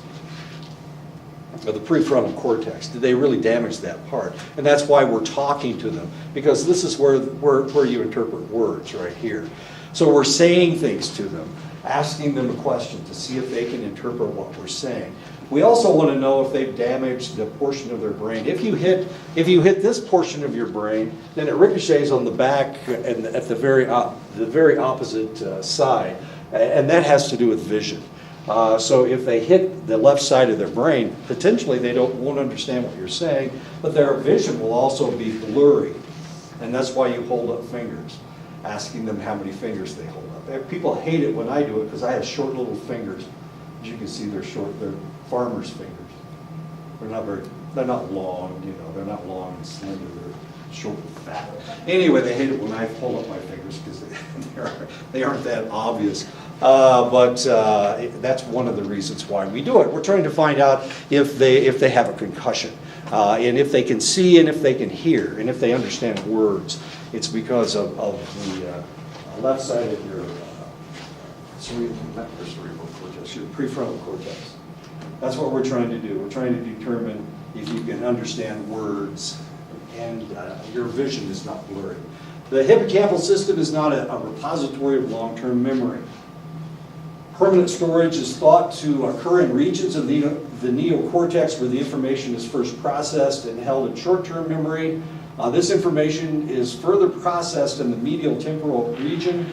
Of the prefrontal cortex. Did they really damage that part? And that's why we're talking to them, because this is where you interpret words, right here. So we're saying things to them, asking them a question to see if they can interpret what we're saying. We also want to know if they've damaged the portion of their brain. If you hit this portion of your brain, then it ricochets on the back and at the very opposite side, and that has to do with vision. So if they hit the left side of their brain, potentially they won't understand what you're saying, but their vision will also be blurry. And that's why you hold up fingers, asking them how many fingers they hold up. People hate it when I do it because I have short little fingers. As you can see, they're short, they're farmer's fingers. They're not long, they're not long and slender, they're short and fat. Anyway, they hate it when I hold up my fingers because they aren't that obvious. But that's one of the reasons why we do it. We're trying to find out if they have a concussion, and if they can see, and if they can hear, and if they understand words. It's because of the left side of your cerebral cortex, your prefrontal cortex. That's what we're trying to do. We're trying to determine if you can understand words and your vision is not blurry. The hippocampal system is not a repository of long-term memory. Permanent storage is thought to occur in regions of the neocortex where the information is first processed and held in short-term memory. This information is further processed in the medial temporal region.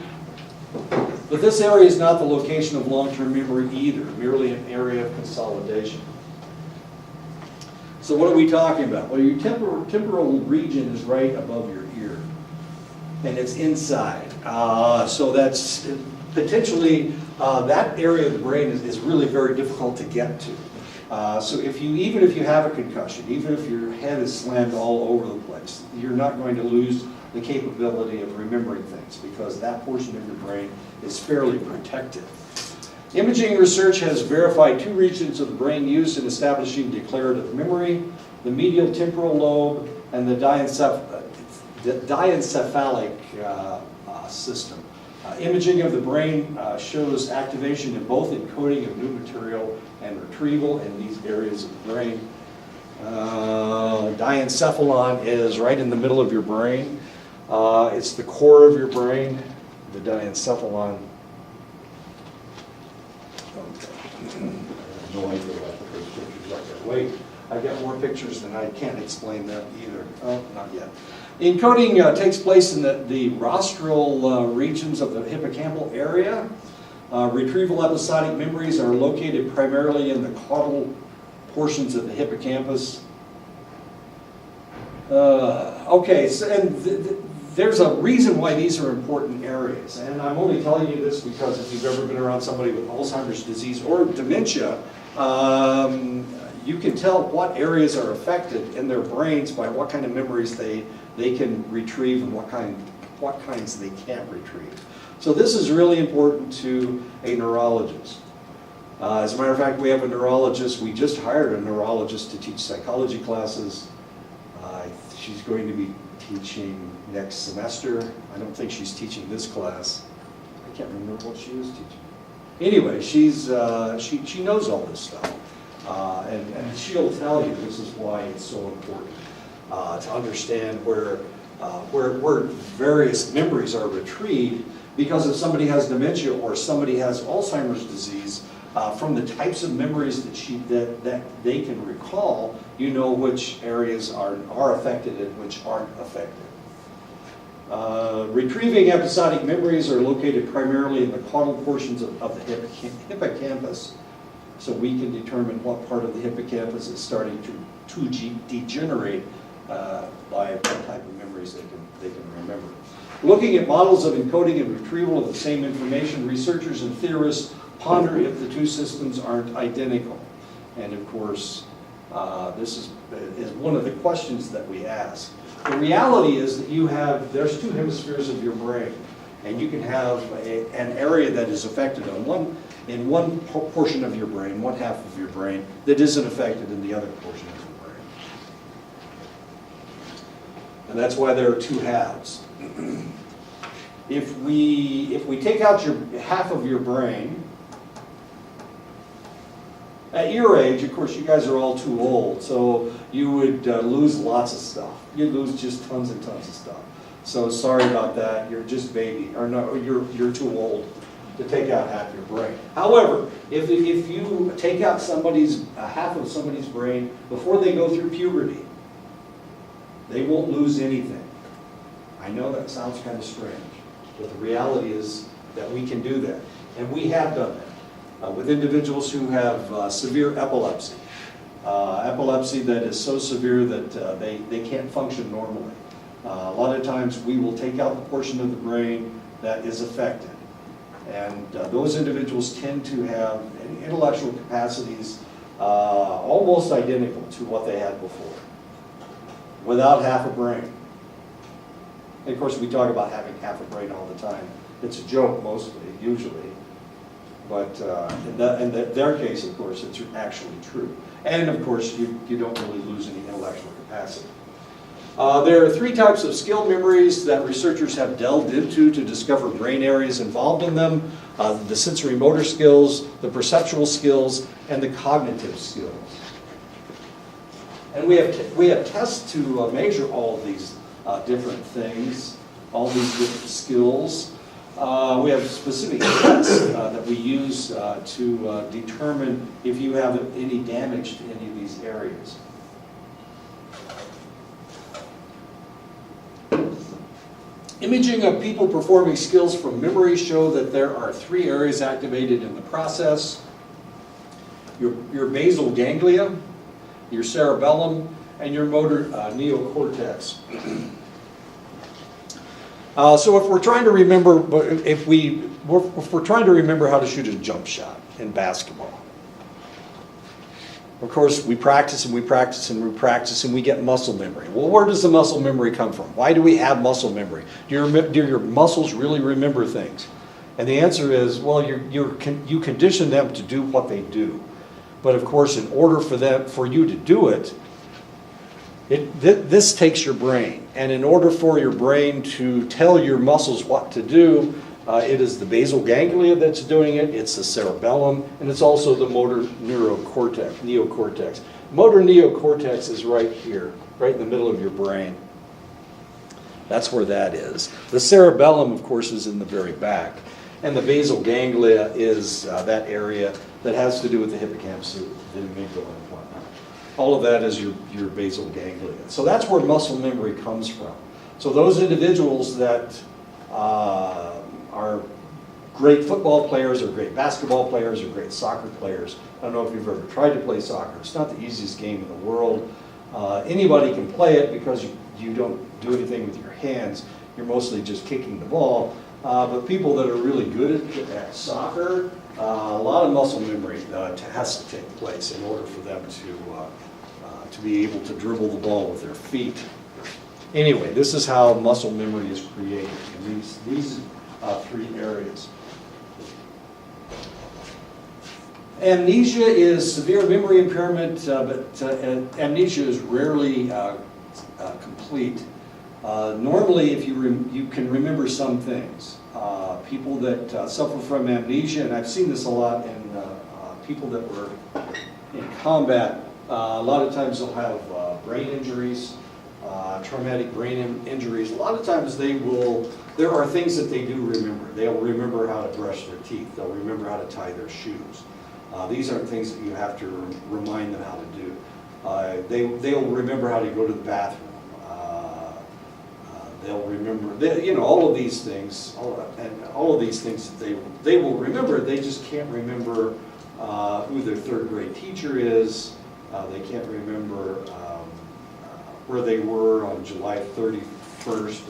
But this area is not the location of long-term memory either, merely an area of consolidation. So what are we talking about? Well, your temporal region is right above your ear, and it's inside. So that's potentially that area of the brain is really very difficult to get to. So even if you have a concussion, even if your head is slammed all over the place, you're not going to lose the capability of remembering things because that portion of your brain is fairly protected. Imaging research has verified two regions of the brain used in establishing declarative memory: the medial temporal lobe and the diencephalic system. Imaging of the brain shows activation in both encoding of new material and retrieval in these areas of the brain. Diencephalon is right in the middle of your brain. It's the core of your brain, the diencephalon. No idea what those pictures are there. Wait, I got more pictures than I can't explain them either. Oh, not yet. Encoding takes place in the rostral regions of the hippocampal area. Retrieval episodic memories are located primarily in the caudal portions of the hippocampus. Okay, so, there's a reason why these are important areas, and I'm only telling you this because if you've ever been around somebody with Alzheimer's disease or dementia, you can tell what areas are affected in their brains by what kind of memories they can retrieve and what kinds they can't retrieve. So this is really important to a neurologist. As a matter of fact, we have a neurologist. We just hired a neurologist to teach psychology classes. She's going to be teaching next semester. I don't think she's teaching this class. I can't remember what she is teaching. Anyway, she knows all this stuff. And she'll tell you this is why it's so important to understand where various memories are retrieved, because if somebody has dementia or somebody has Alzheimer's disease, from the types of memories that they can recall, you know which areas are affected and which aren't affected. Retrieving episodic memories are located primarily in the caudal portions of the hippocampus, so we can determine what part of the hippocampus is starting to degenerate by what type of memories they can remember. Looking at models of encoding and retrieval of the same information, researchers and theorists ponder if the two systems aren't identical. And of course, This is one of the questions that we ask. The reality is that there's two hemispheres of your brain, and you can have an area that is affected in one portion of your brain, one half of your brain, that isn't affected in the other portion of your brain. And that's why there are two halves. If we take out half of your brain, at your age, of course, you guys are all too old, so you would lose lots of stuff. You'd lose just tons and tons of stuff. So sorry about that. You're just baby, or no, you're too old to take out half your brain. However, if you take out half of somebody's brain before they go through puberty, they won't lose anything. I know that sounds kind of strange, but the reality is that we can do that, and we have done that. With individuals who have severe epilepsy. Epilepsy that is so severe that they can't function normally. A lot of times we will take out the portion of the brain that is affected. And those individuals tend to have intellectual capacities almost identical to what they had before, without half a brain. And of course we talk about having half a brain all the time. It's a joke mostly, usually. But in their case, of course, it's actually true. And of course, you don't really lose any intellectual capacity. There are three types of skill memories that researchers have delved into to discover brain areas involved in them. The sensory motor skills, the perceptual skills, and the cognitive skills. And we have tests to measure all of these different things, all these different skills. We have specific tests that we use to determine if you have any damage to any of these areas. Imaging of people performing skills from memory show that there are three areas activated in the process. Your basal ganglia, your cerebellum, and your motor neocortex. So if we're trying to remember, if we're trying to remember how to shoot a jump shot in basketball, of course we practice and we practice and we practice and we get muscle memory. Well, where does the muscle memory come from? Why do we have muscle memory? Do your muscles really remember things? And the answer is, well, you condition them to do what they do. But of course, in order for you to do it, this takes your brain, and in order for your brain to tell your muscles what to do, it is the basal ganglia that's doing it, it's the cerebellum, and it's also the motor neocortex. Motor neocortex is right here, right in the middle of your brain. That's where that is. The cerebellum, of course, is in the very back, and the basal ganglia is that area that has to do with the hippocampus, the amygdala, and whatnot. All of that is your basal ganglia. So that's where muscle memory comes from. So those individuals that are great football players or great basketball players or great soccer players, I don't know if you've ever tried to play soccer. It's not the easiest game in the world. Anybody can play it because you don't do anything with your hands. You're mostly just kicking the ball. But people that are really good at soccer, a lot of muscle memory has to take place in order for them to be able to dribble the ball with their feet. Anyway, this is how muscle memory is created in these three areas. Amnesia is severe memory impairment, but amnesia is rarely complete. Normally, if you can remember some things. People that suffer from amnesia, and I've seen this a lot in people that were in combat, a lot of times they'll have brain injuries, traumatic brain injuries. A lot of times there are things that they do remember. They'll remember how to brush their teeth. They'll remember how to tie their shoes. These aren't things that you have to remind them how to do. They'll remember how to go to the bathroom. They'll remember, all of these things, all of these things that they will remember. They just can't remember who their third grade teacher is. They can't remember where they were on July 31st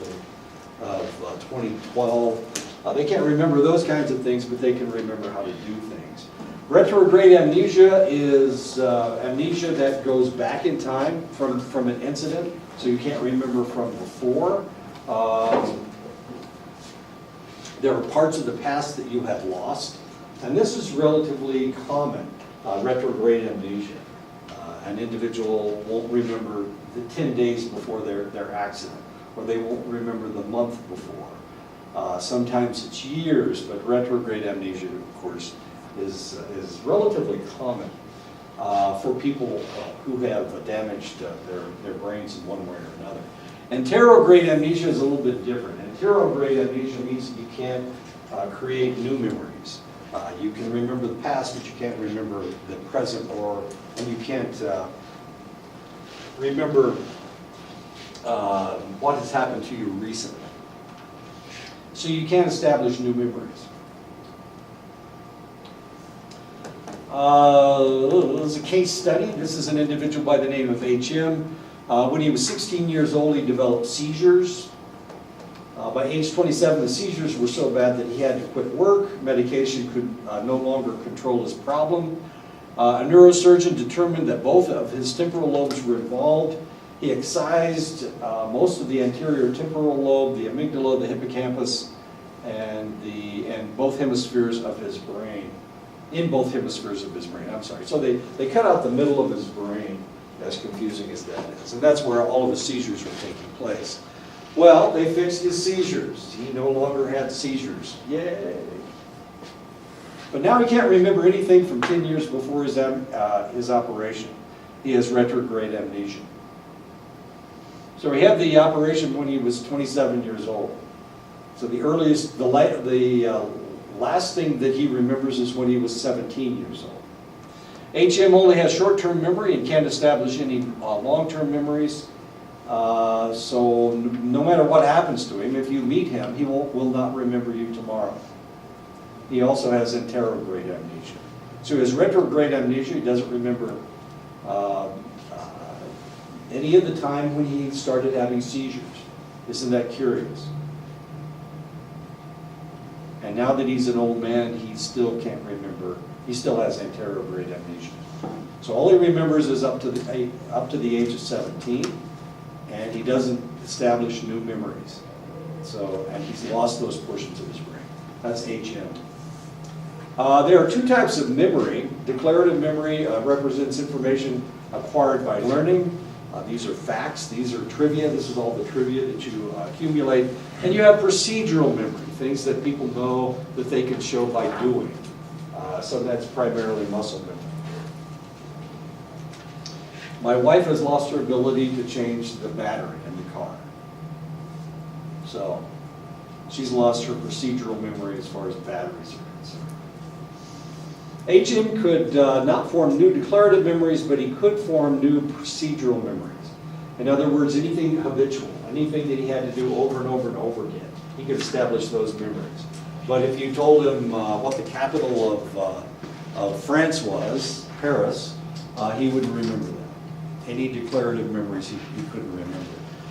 of 2012. They can't remember those kinds of things, but they can remember how to do things. Retrograde amnesia is amnesia that goes back in time from an incident, so you can't remember from before. There are parts of the past that you have lost, and this is relatively common, retrograde amnesia. An individual won't remember the 10 days before their accident, or they won't remember the month before. Sometimes it's years, but retrograde amnesia, of course, is relatively common for people who have damaged their brains in one way or another. Anterograde amnesia is a little bit different. Anterograde amnesia means that you can't create new memories. You can remember the past, but you can't remember the present, and you can't remember what has happened to you recently. So you can't establish new memories. This is a case study. This is an individual by the name of HM. When he was 16 years old, he developed seizures. By age 27, the seizures were so bad that he had to quit work. Medication could no longer control his problem. A neurosurgeon determined that both of his temporal lobes were involved. He excised most of the anterior temporal lobe, the amygdala, the hippocampus, and both hemispheres of his brain. In both hemispheres of his brain, I'm sorry. So they cut out the middle of his brain, as confusing as that is. And that's where all of his seizures were taking place. Well, they fixed his seizures. He no longer had seizures. Yay! But now he can't remember anything from 10 years before his operation. He has retrograde amnesia. So he had the operation when he was 27 years old. So the last thing that he remembers is when he was 17 years old. HM only has short-term memory and can't establish any long-term memories. So no matter what happens to him, if you meet him, he will not remember you tomorrow. He also has anterograde amnesia. So his retrograde amnesia, he doesn't remember any of the time when he started having seizures. Isn't that curious? And now that he's an old man, he still can't remember. He still has anterograde amnesia. So all he remembers is up to the age of 17, and he doesn't establish new memories. So, and he's lost those portions of his brain. That's HM. There are two types of memory. Declarative memory represents information acquired by learning. These are facts, these are trivia, this is all the trivia that you accumulate. And you have procedural memory, things that people know that they can show by doing. So that's primarily muscle memory. My wife has lost her ability to change the battery in the car. So she's lost her procedural memory as far as batteries are concerned. HM could not form new declarative memories, but he could form new procedural memories. In other words, anything habitual, anything that he had to do over and over and over again, he could establish those memories. But if you told him what the capital of France was, Paris, he wouldn't remember that. Any declarative memories he couldn't remember.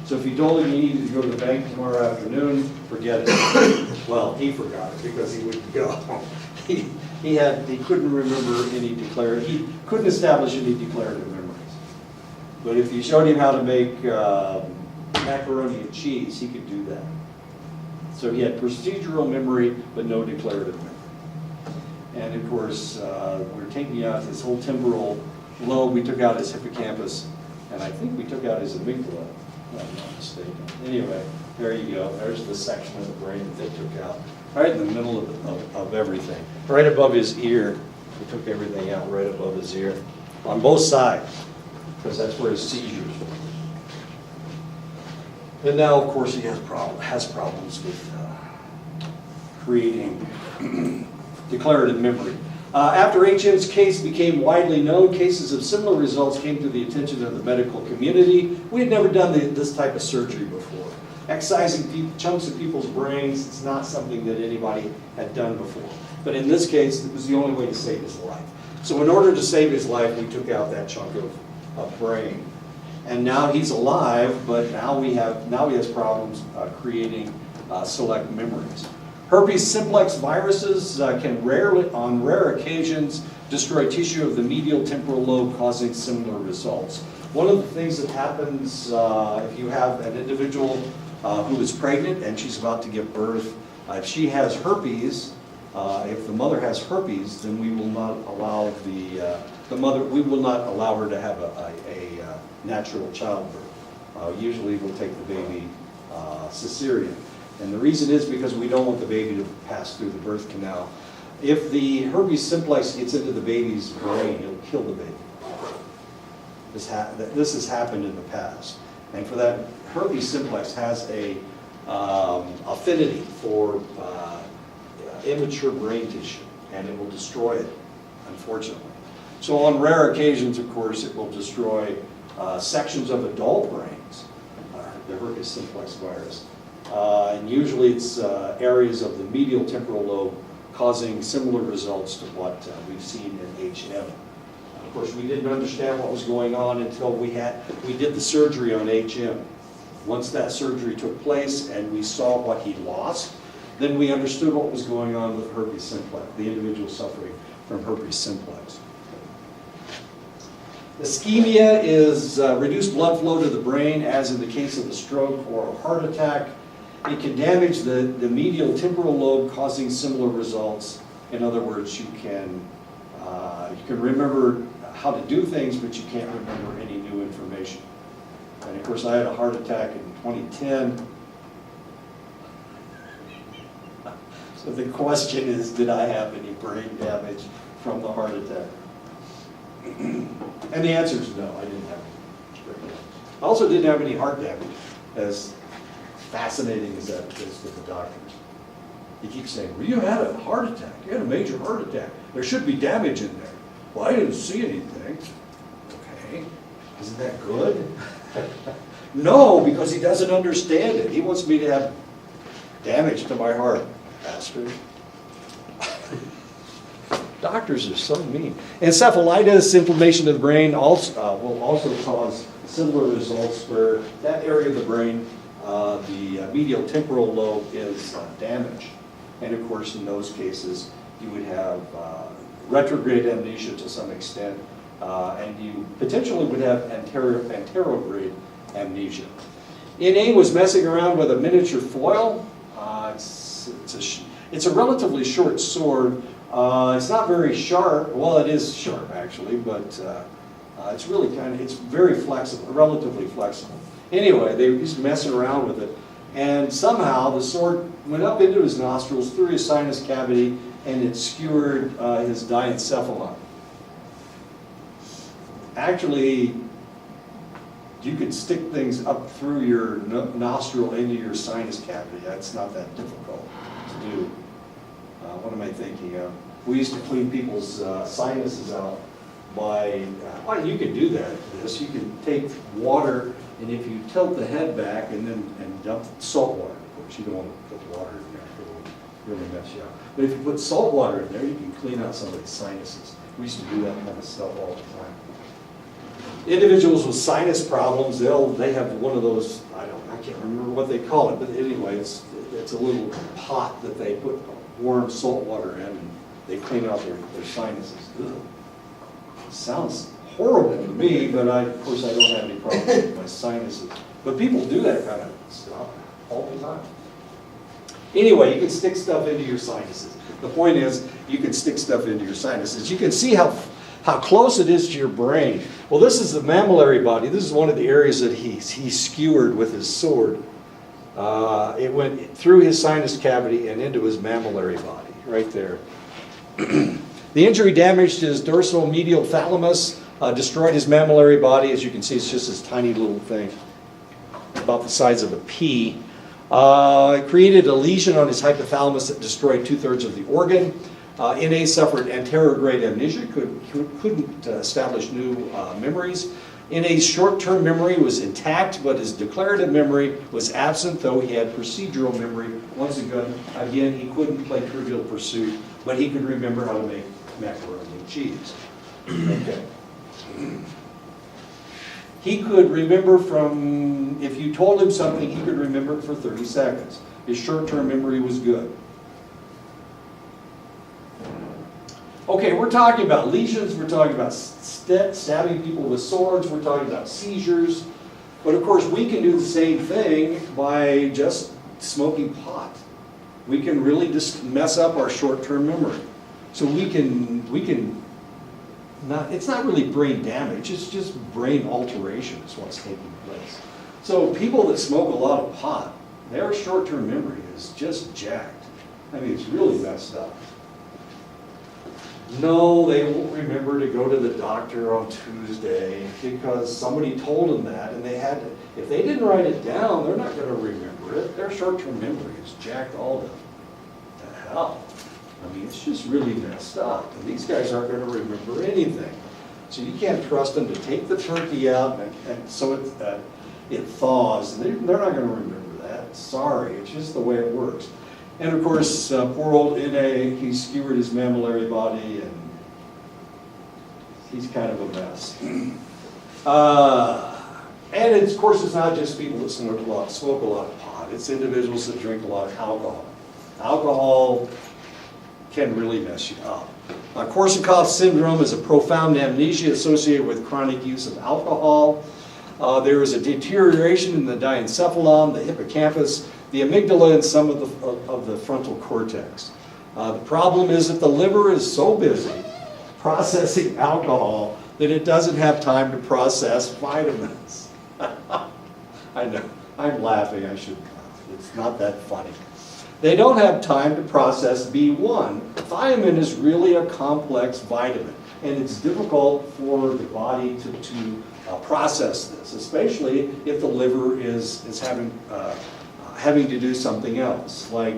So if you told him you needed to go to the bank tomorrow afternoon, forget it. Well, he forgot it because he wouldn't go. He couldn't remember any he couldn't establish any declarative memories. But if you showed him how to make macaroni and cheese, he could do that. So he had procedural memory, but no declarative memory. And of course, we're taking out his whole temporal lobe. We took out his hippocampus, and I think we took out his amygdala, if I'm not mistaken. Anyway, there you go. There's the section of the brain that they took out. Right in the middle of everything. Right above his ear. We took everything out right above his ear. On both sides, because that's where his seizures were. And now, of course, he has problems with creating declarative memory. After HM's case became widely known, cases of similar results came to the attention of the medical community. We had never done this type of surgery before. Excising chunks of people's brains, it's not something that anybody had done before. But in this case, it was the only way to save his life. So in order to save his life, we took out that chunk of brain. And now he's alive, but now he has problems creating select memories. Herpes simplex viruses can on rare occasions destroy tissue of the medial temporal lobe, causing similar results. One of the things that happens if you have an individual who is pregnant and she's about to give birth, if she has herpes, if the mother has herpes, then we will not allow the mother, we will not allow her to have a natural childbirth. Usually we'll take the baby cesarean. And the reason is because we don't want the baby to pass through the birth canal. If the herpes simplex gets into the baby's brain, it'll kill the baby. This has happened in the past. And for that, herpes simplex has a affinity for immature brain tissue, and it will destroy it, unfortunately. So on rare occasions, of course, it will destroy sections of adult brains, the herpes simplex virus. And usually it's areas of the medial temporal lobe causing similar results to what we've seen in HM. Of course, we didn't understand what was going on until we did the surgery on HM. Once that surgery took place and we saw what he lost, then we understood what was going on with herpes simplex, the individual suffering from herpes simplex. Ischemia is reduced blood flow to the brain, as in the case of a stroke or a heart attack. It can damage the medial temporal lobe, causing similar results. In other words, you can remember how to do things, but you can't remember any new information. And of course, I had a heart attack in 2010. So the question is, did I have any brain damage from the heart attack? And the answer is no, I didn't have any brain damage. I also didn't have any heart damage, as fascinating as that is to the doctors. He keeps saying, well, you had a heart attack. You had a major heart attack. There should be damage in there. Well, I didn't see anything. Okay, isn't that good? No, because he doesn't understand it. He wants me to have damage to my heart, bastard. Doctors are so mean. Encephalitis, inflammation of the brain, will also cause similar results where that area of the brain, the medial temporal lobe, is damaged. And of course, in those cases, you would have retrograde amnesia to some extent, and you potentially would have anterograde amnesia. NA was messing around with a miniature foil. It's a relatively short sword. It's not very sharp. Well, it is sharp actually, but it's really it's very flexible, relatively flexible. Anyway, they used to messing around with it, and somehow the sword went up into his nostrils, through his sinus cavity, and it skewered his diencephalon. Actually, you can stick things up through your nostril into your sinus cavity. That's not that difficult to do. What am I thinking of? We used to clean people's sinuses out by, well, you can do that. You can take water, and if you tilt the head back and dump salt water, of course, you don't want to put water in there, it will really mess you up. But if you put salt water in there, you can clean out somebody's sinuses. We used to do that kind of stuff all the time. Individuals with sinus problems, they have one of those, I can't remember what they call it, but anyway, it's a little pot that they put warm salt water in, and they clean out their sinuses. Ugh. Sounds horrible to me, but of course I don't have any problems with my sinuses. But people do that kind of stuff all the time. Anyway, you can stick stuff into your sinuses. The point is, you can stick stuff into your sinuses. You can see how close it is to your brain. Well, this is the mammillary body. This is one of the areas that he skewered with his sword. It went through his sinus cavity and into his mammillary body, right there. The injury damaged his dorsal medial thalamus, destroyed his mammillary body. As you can see, it's just this tiny little thing, about the size of a pea. It created a lesion on his hypothalamus that destroyed 2/3 of the organ. NA suffered anterograde amnesia, couldn't establish new memories. NA's short-term memory was intact, but his declarative memory was absent, though he had procedural memory. Once again, he couldn't play Trivial Pursuit, but he could remember how to make macaroni and cheese. Okay. He could remember if you told him something, he could remember it for 30 seconds. His short-term memory was good. Okay, we're talking about lesions, we're talking about stabbing people with swords, we're talking about seizures. But of course, we can do the same thing by just smoking pot. We can really just mess up our short-term memory. So we can not, it's not really brain damage, it's just brain alteration is what's taking place. So people that smoke a lot of pot, their short-term memory is just jacked. I mean, it's really messed up. No, they won't remember to go to the doctor on Tuesday because somebody told them that, and they had to, if they didn't write it down, they're not gonna remember it. Their short-term memory is jacked all to hell. I mean, it's just really messed up, and these guys aren't gonna remember anything. So you can't trust them to take the turkey out and so it thaws. They're not gonna remember that. Sorry, it's just the way it works. And of course, poor old N.A., he skewered his mammillary body, and he's kind of a mess. And it's, of course, it's not just people that smoke a lot of pot. It's individuals that drink a lot of alcohol. Alcohol can really mess you up. Korsakoff syndrome is a profound amnesia associated with chronic use of alcohol. There is a deterioration in the diencephalon, the hippocampus, the amygdala, and some of the frontal cortex. The problem is that the liver is so busy processing alcohol that it doesn't have time to process vitamins. I know, I'm laughing, I shouldn't laugh. It's not that funny. They don't have time to process B1. Thiamine is really a complex vitamin, and it's difficult for the body to process this, especially if the liver is having to do something else, like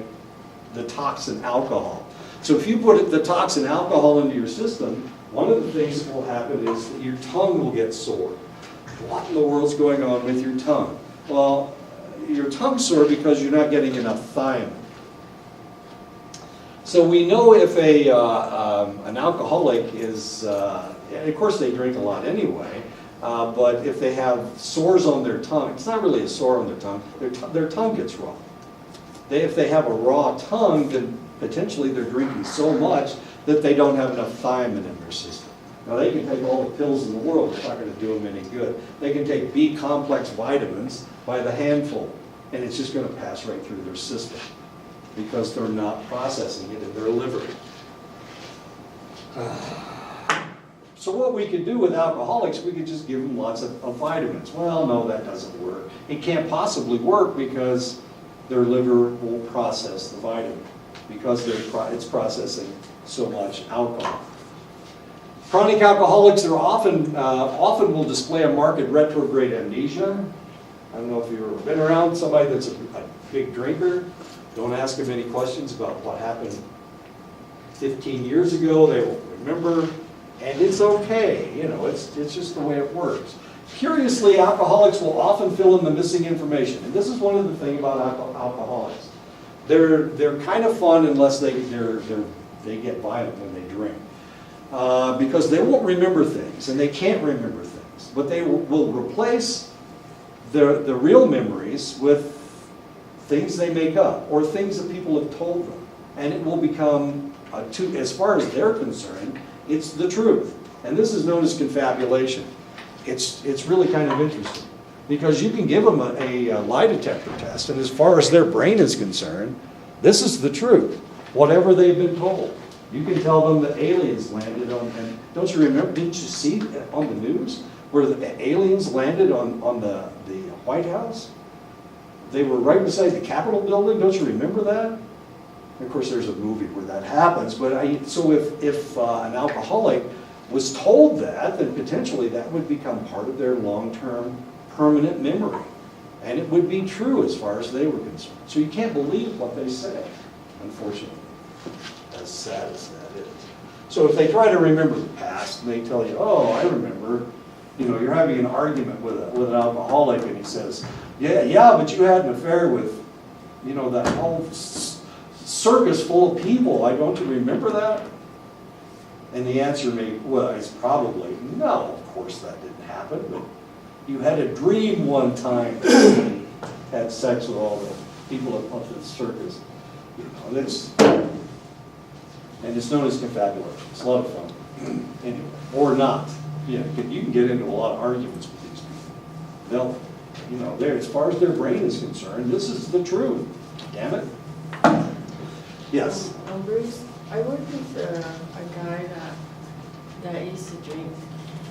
the toxin alcohol. So if you put the toxin alcohol into your system, one of the things that will happen is that your tongue will get sore. What in the world's going on with your tongue? Well, your tongue's sore because you're not getting enough thiamine. So we know if an alcoholic is, and of course they drink a lot anyway, but if they have sores on their tongue, it's not really a sore on their tongue, their tongue gets raw. If they have a raw tongue, then potentially they're drinking so much that they don't have enough thiamine in their system. Now they can take all the pills in the world, it's not going to do them any good. They can take B complex vitamins by the handful, and it's just going to pass right through their system because they're not processing it in their liver. So what we could do with alcoholics, we could just give them lots of vitamins. Well, no, that doesn't work. It can't possibly work because their liver won't process the vitamin because it's processing so much alcohol. Chronic alcoholics are often will display a marked retrograde amnesia. I don't know if you've ever been around somebody that's a big drinker. Don't ask them any questions about what happened 15 years ago. They won't remember. And it's okay, you know, it's just the way it works. Curiously, alcoholics will often fill in the missing information. And this is one of the things about alcoholics. They're kind of fun unless they get violent when they drink. Because they won't remember things, and they can't remember things. But they will replace the real memories with things they make up, or things that people have told them. And it will become, as far as they're concerned, it's the truth. And this is known as confabulation. It's really kind of interesting. Because you can give them a lie detector test, and as far as their brain is concerned, this is the truth, whatever they've been told. You can tell them that aliens landed on, and don't you remember, didn't you see on the news where the aliens landed on the White House? They were right beside the Capitol building, don't you remember that? Of course, there's a movie where that happens, but so if an alcoholic was told that, then potentially that would become part of their long-term permanent memory. And it would be true as far as they were concerned. So you can't believe what they say, unfortunately, as sad as that is. So if they try to remember the past, and they tell you, oh, I remember, you know, you're having an argument with an alcoholic, and he says, yeah, but you had an affair with, you know, that whole circus full of people. Don't you remember that? And the answer is probably, no, of course that didn't happen, but you had a dream one time that you had sex with all the people at the circus. You know, And it's known as confabulation. It's a lot of fun. Anyway, or not. You can get into a lot of arguments with these people. They'll, they're, as far as their brain is concerned, this is the truth. Damn it. Yes. Bruce, I worked with a guy that used to drink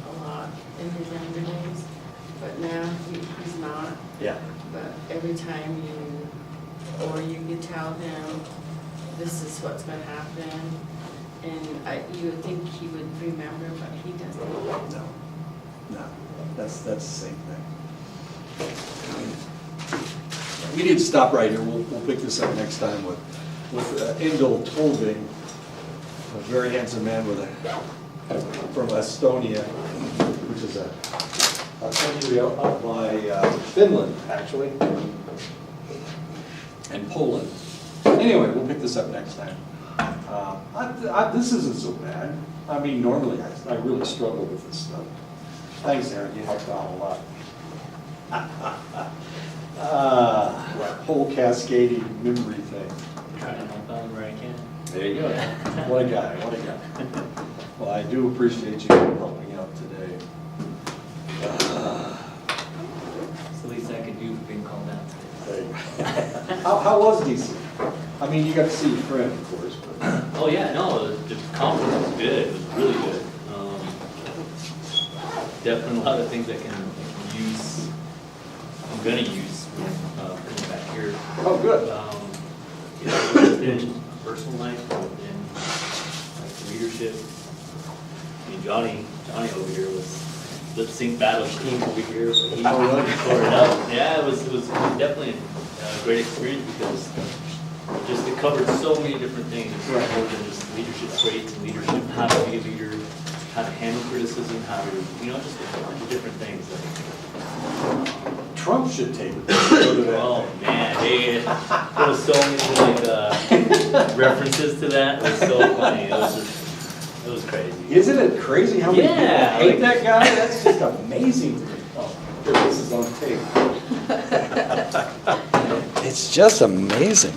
a lot in his younger days, but now he's not. Yeah. But every time you could tell him, this is what's going to happen, and you would think he would remember, but he doesn't. No, that's the same thing. We need to stop right here. We'll pick this up next time with Endel Tolving, a very handsome man from Estonia, which is a country out by Finland, actually, and Poland. Anyway, we'll pick this up next time. This isn't so bad. I mean, normally I really struggle with this stuff. Thanks, Aaron. You helped out a lot. That whole cascading memory thing. Trying to help out where I can. There you go. What a guy, what a guy. Well, I do appreciate you helping out today. It's the least I could do for being called out today. How was DC? I mean, you got to see your friend, of course, but. Oh, yeah, no, the conference was good, it was really good. Definitely a lot of things I can use, I'm gonna use coming back here. Oh, good. Within personal life, within like leadership. I mean, Johnny over here was lip sync battle team over here, but he tore it up. Yeah, it was definitely a great experience because it covered so many different things. It's more than just leadership traits and leadership, how to be a leader, how to handle criticism, how to, just a bunch of different things. Trump should take it. Go to that. Oh man, there was so many references to that. It was so funny. It was crazy. Isn't it crazy how many people hate like, that guy? That's just amazing to me. Oh, here, this is on tape. It's just amazing.